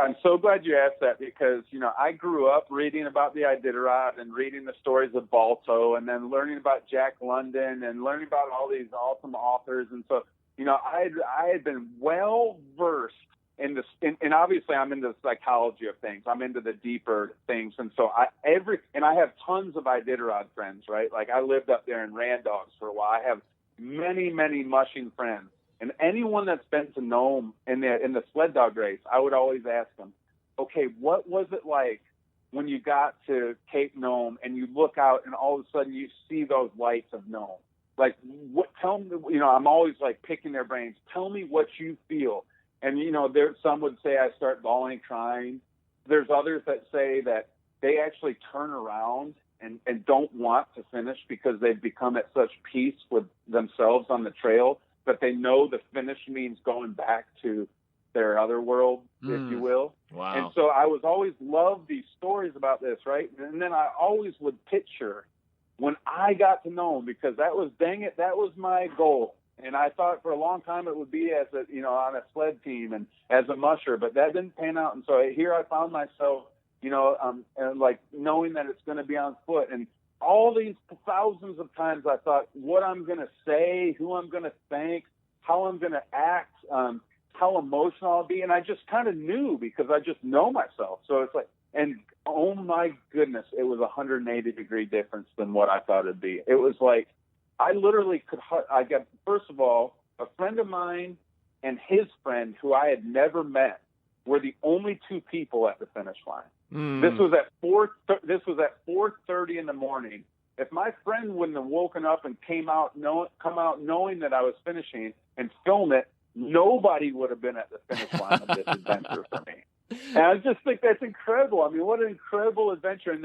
I'm so glad you asked that, because, I grew up reading about the Iditarod and reading the stories of Balto, and then learning about Jack London and learning about all these awesome authors. And so, I had been well versed in this, and obviously I'm into the psychology of things. I'm into the deeper things. And so I have tons of Iditarod friends, right? Like, I lived up there and ran dogs for a while. I have many, many mushing friends. And anyone that's been to Nome in the sled dog race, I would always ask them, okay, what was it like when you got to Cape Nome and you look out and all of a sudden you see those lights of Nome? Like, tell me, I'm always like picking their brains. Tell me what you feel. And, some would say I start bawling, crying. There's others that say that they actually turn around and don't want to finish because they've become at such peace with themselves on the trail, but they know the finish means going back to their other world, if you will. Wow. And so I was always loved these stories about this, right? And then I always would picture when I got to know them, because that was my goal. And I thought for a long time it would be as a, on a sled team and as a musher, but that didn't pan out. And so here I found myself, and like knowing that it's going to be on foot. And all these thousands of times I thought what I'm going to say, who I'm going to thank, how I'm going to act, how emotional I'll be. And I just kind of knew, because I just know myself. So it's like, and oh my goodness, it was 180-degree difference than what I thought it'd be. It was like, I literally first of all, a friend of mine and his friend who I had never met were the only two people at the finish line. This was at 4:30 in the morning. If my friend wouldn't have woken up and come out knowing that I was finishing and film it, nobody would have been at the finish line of this adventure for me. And I just think that's incredible. I mean, what an incredible adventure. And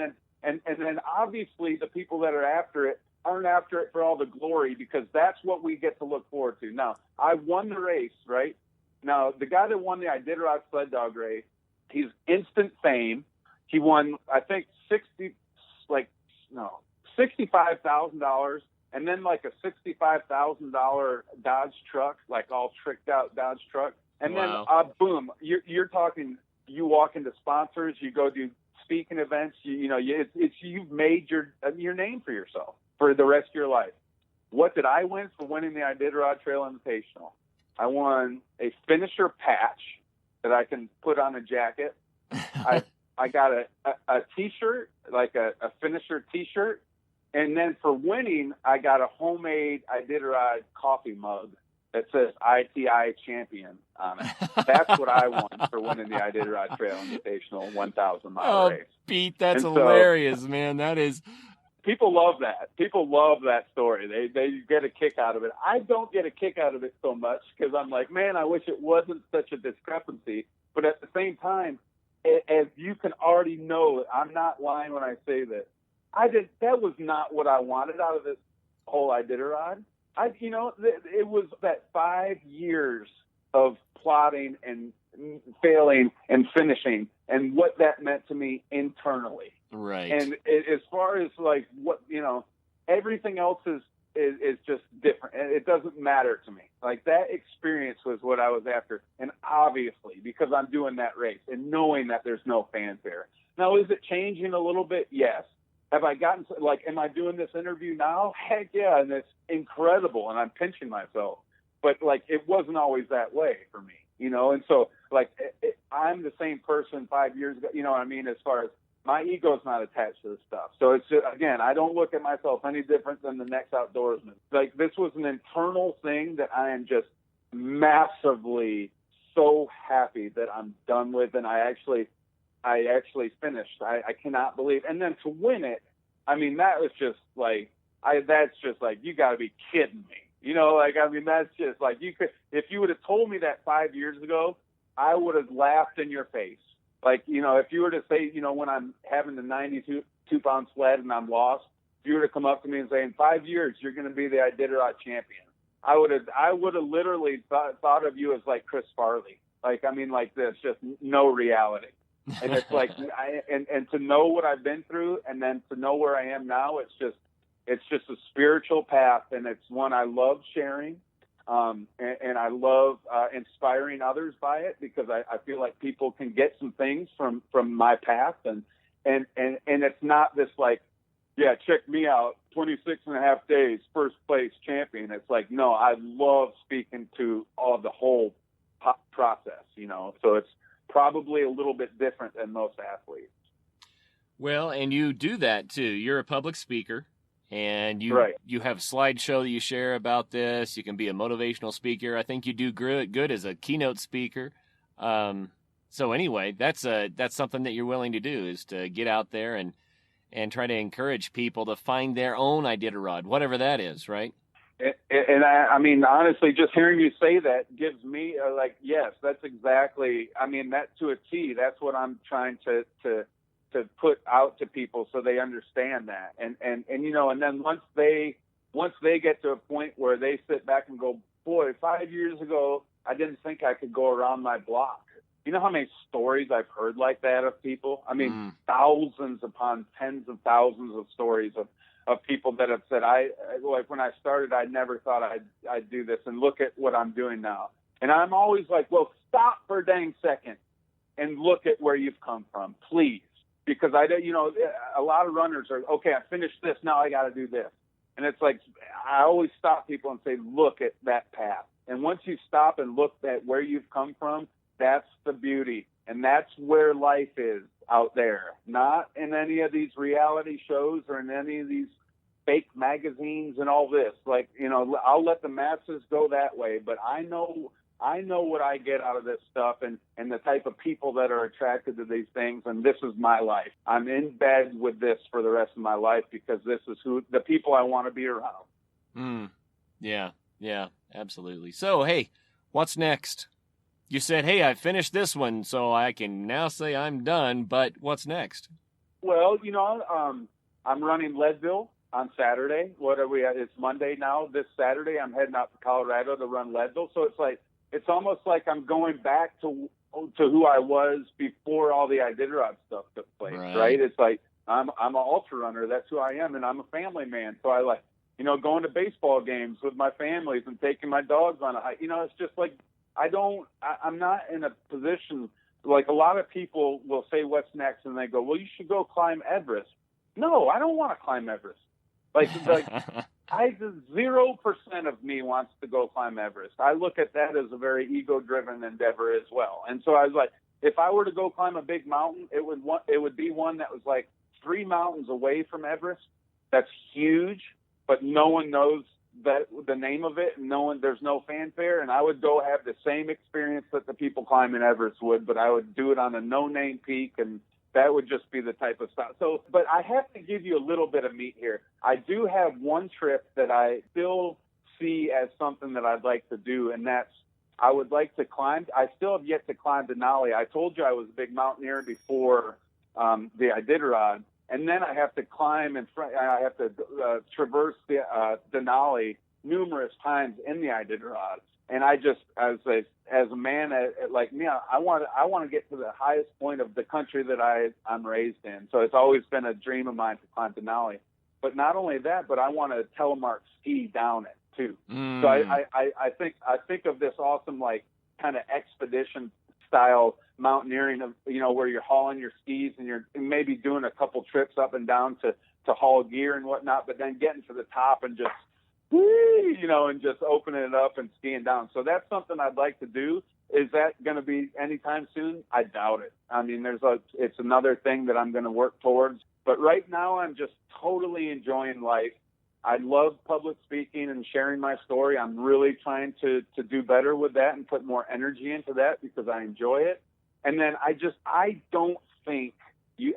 then obviously the people that are after it aren't after it for all the glory, because that's what we get to look forward to. Now, I won the race, right? Now, the guy that won the Iditarod sled dog race, he's instant fame. He won, I think, $65,000, and then like a $65,000 Dodge truck, like all tricked out Dodge truck. And Wow. then, boom, you're talking, you walk into sponsors, you go do speaking events, you've made your name for yourself for the rest of your life. What did I win for winning the Iditarod Trail Invitational? I won a finisher patch that I can put on a jacket. I got a T-shirt, like a finisher T-shirt. And then for winning, I got a homemade Iditarod coffee mug that says ITI champion on it. That's what I won for winning the Iditarod Trail Invitational 1,000-mile race. Pete, that's And so- hilarious, man. That is. People love that. People love that story. They get a kick out of it. I don't get a kick out of it so much, because I'm like, man, I wish it wasn't such a discrepancy. But at the same time, as you can already know, I'm not lying when I say this. That was not what I wanted out of this whole Iditarod. It was that 5 years of plotting and failing and finishing, and what that meant to me internally. Right. And as far as like what, everything else is just different. And it doesn't matter to me. Like, that experience was what I was after. And obviously, because I'm doing that race and knowing that there's no fanfare. Now, is it changing a little bit? Yes. Have I gotten, am I doing this interview now? Heck yeah. And it's incredible. And I'm pinching myself. But it wasn't always that way for me, And so I'm the same person 5 years ago, you know what I mean? As far as my ego's not attached to this stuff. So it's just, again, I don't look at myself any different than the next outdoorsman. This was an internal thing that I am just massively so happy that I'm done with. And I actually finished. I cannot believe. And then to win it, I mean, that was just that's just you gotta be kidding me. That's just if you would have told me that 5 years ago, I would have laughed in your face. If you were to say, when I'm having the 92-pound sled and I'm lost, if you were to come up to me and say, in 5 years, you're going to be the Iditarod champion, I would have literally thought of you as like Chris Farley. This, just no reality. And it's and to know what I've been through, and then to know where I am now, it's just a spiritual path, and it's one I love sharing. And I love inspiring others by it, because I feel like people can get some things from my path, and it's not this check me out, 26 and a half days, first place champion. It's no, I love speaking to the whole process, so it's probably a little bit different than most athletes. Well, and you do that too. You're a public speaker. And you have a slideshow that you share about this. You can be a motivational speaker. I think you do good as a keynote speaker. So anyway, that's something that you're willing to do, is to get out there and try to encourage people to find their own Iditarod, whatever that is, right? And I mean, honestly, just hearing you say that gives me yes, that's exactly. I mean, that to a T. That's what I'm trying to put out to people, so they understand that. And then once they get to a point where they sit back and go, boy, 5 years ago, I didn't think I could go around my block. You know how many stories I've heard like that of people? I mean, thousands upon tens of thousands of stories of people that have said, like when I started, I never thought I'd do this, and look at what I'm doing now. And I'm always like, well, stop for a dang second and look at where you've come from, please. Because a lot of runners are, okay, I finished this, now I got to do this. And it's like, I always stop people and say, look at that path. And once you stop and look at where you've come from, that's the beauty. And that's where life is out there, not in any of these reality shows or in any of these fake magazines and all this. Like, I'll let the masses go that way, but I know what I get out of this stuff and the type of people that are attracted to these things. And this is my life. I'm in bed with this for the rest of my life because this is the people I want to be around. Yeah, absolutely. So, hey, what's next? You said, hey, I finished this one, so I can now say I'm done, but what's next? Well, I'm running Leadville on Saturday. What are we at? It's Monday now. This Saturday, I'm heading out to Colorado to run Leadville. So it's almost like I'm going back to who I was before all the Iditarod stuff took place, right? It's like I'm an ultra runner. That's who I am, and I'm a family man. So I like, going to baseball games with my families and taking my dogs on a hike. It's just like I'm not in a position, like a lot of people will say, what's next? And they go, well, you should go climb Everest. No, I don't want to climb Everest. Like 0% of me wants to go climb Everest. I look at that as a very ego-driven endeavor as well. And so I was like, if I were to go climb a big mountain, it would be one that was like 3 mountains away from Everest. That's huge, but no one knows the name of it, and there's no fanfare. And I would go have the same experience that the people climbing Everest would, but I would do it on a no-name peak, and that would just be the type of stuff. So, but I have to give you a little bit of meat here. I do have one trip that I still see as something that I'd like to do, and that's I would like to climb. I still have yet to climb Denali. I told you I was a big mountaineer before the Iditarod, and then I have to climb I have to traverse the Denali numerous times in the Iditarod. And I just, as a man like me, I want to get to the highest point of the country that I'm raised in. So it's always been a dream of mine to climb Denali. But not only that, but I want to telemark ski down it too. So I think of this awesome, like, kind of expedition style mountaineering of, where you're hauling your skis and you're maybe doing a couple trips up and down to haul gear and whatnot, but then getting to the top and just, and just opening it up and skiing down. So that's something I'd like to do. Is that going to be anytime soon? I doubt it. I mean, it's another thing that I'm going to work towards. But right now, I'm just totally enjoying life. I love public speaking and sharing my story. I'm really trying to do better with that and put more energy into that because I enjoy it. And then I don't think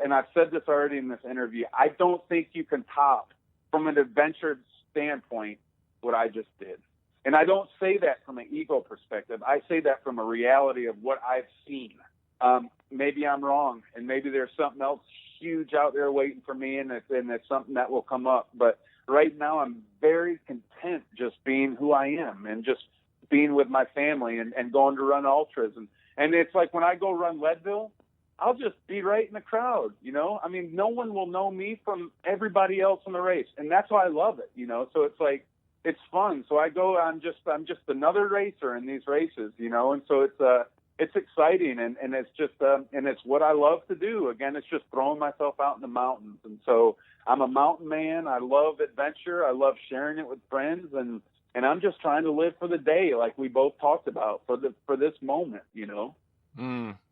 and I've said this already in this interview, I don't think you can top, from an adventure standpoint, what I just did. And I don't say that from an ego perspective. I say that from a reality of what I've seen. Maybe I'm wrong, and maybe there's something else huge out there waiting for me, and it's something that will come up. But right now I'm very content just being who I am and just being with my family and going to run ultras. And it's like when I go run Leadville, I'll just be right in the crowd, I mean, no one will know me from everybody else in the race. And that's why I love it, So it's like, it's fun. So I go, I'm just another racer in these races, and so it's exciting and it's just, and it's what I love to do. Again, it's just throwing myself out in the mountains. And so I'm a mountain man. I love adventure. I love sharing it with friends, and I'm just trying to live for the day, like we both talked about, for this moment,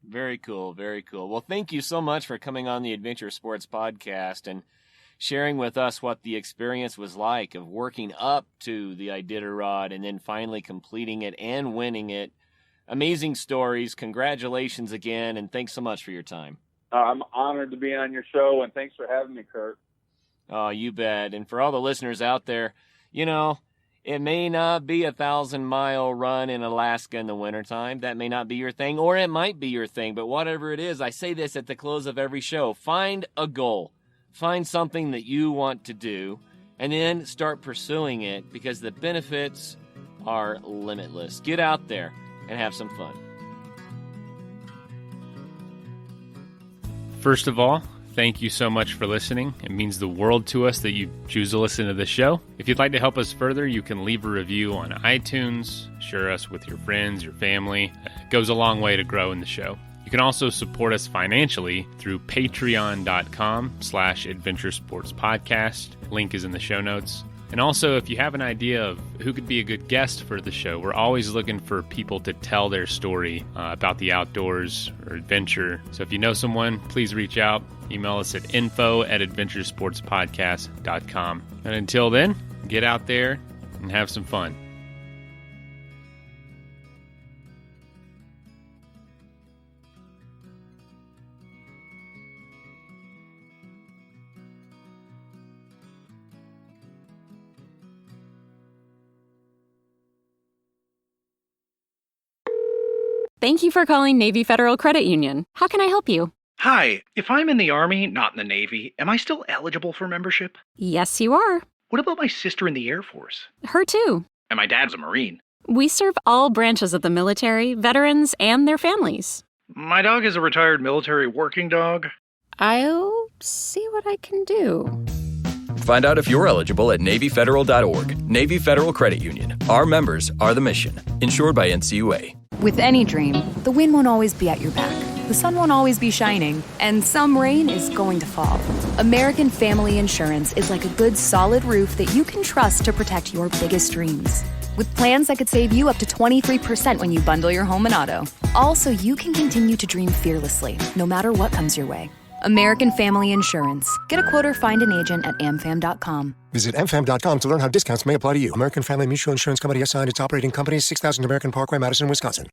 Very cool. Very cool. Well, thank you so much for coming on the Adventure Sports Podcast and sharing with us what the experience was like of working up to the Iditarod and then finally completing it and winning it. Amazing stories. Congratulations again, and thanks so much for your time. I'm honored to be on your show, and thanks for having me, Kurt. Oh, you bet. And for all the listeners out there, it may not be a 1,000-mile run in Alaska in the wintertime. That may not be your thing, or it might be your thing. But whatever it is, I say this at the close of every show. Find a goal. Find something that you want to do, and then start pursuing it, because the benefits are limitless. Get out there. and have some fun. First of all, thank you so much for listening. It means the world to us that you choose to listen to the show. If you'd like to help us further, you can leave a review on iTunes, share us with your friends, your family. It goes a long way to grow in the show. You can also support us financially through patreon.com/adventuresportspodcast. Link is in the show notes. And also, if you have an idea of who could be a good guest for the show, we're always looking for people to tell their story about the outdoors or adventure. So if you know someone, please reach out. Email us at info@adventuresportspodcast.com. And until then, get out there and have some fun. Thank you for calling Navy Federal Credit Union. How can I help you? Hi, if I'm in the Army, not in the Navy, am I still eligible for membership? Yes, you are. What about my sister in the Air Force? Her too. And my dad's a Marine. We serve all branches of the military, veterans, and their families. My dog is a retired military working dog. I'll see what I can do. Find out if you're eligible at NavyFederal.org. Navy Federal Credit Union. Our members are the mission. Insured by NCUA. With any dream, the wind won't always be at your back. The sun won't always be shining, and some rain is going to fall. American Family Insurance is like a good solid roof that you can trust to protect your biggest dreams. With plans that could save you up to 23% when you bundle your home and auto. Also, you can continue to dream fearlessly, no matter what comes your way. American Family Insurance. Get a quote or find an agent at amfam.com. Visit amfam.com to learn how discounts may apply to you. American Family Mutual Insurance Company assigned its operating company, 6000 American Parkway, Madison, Wisconsin.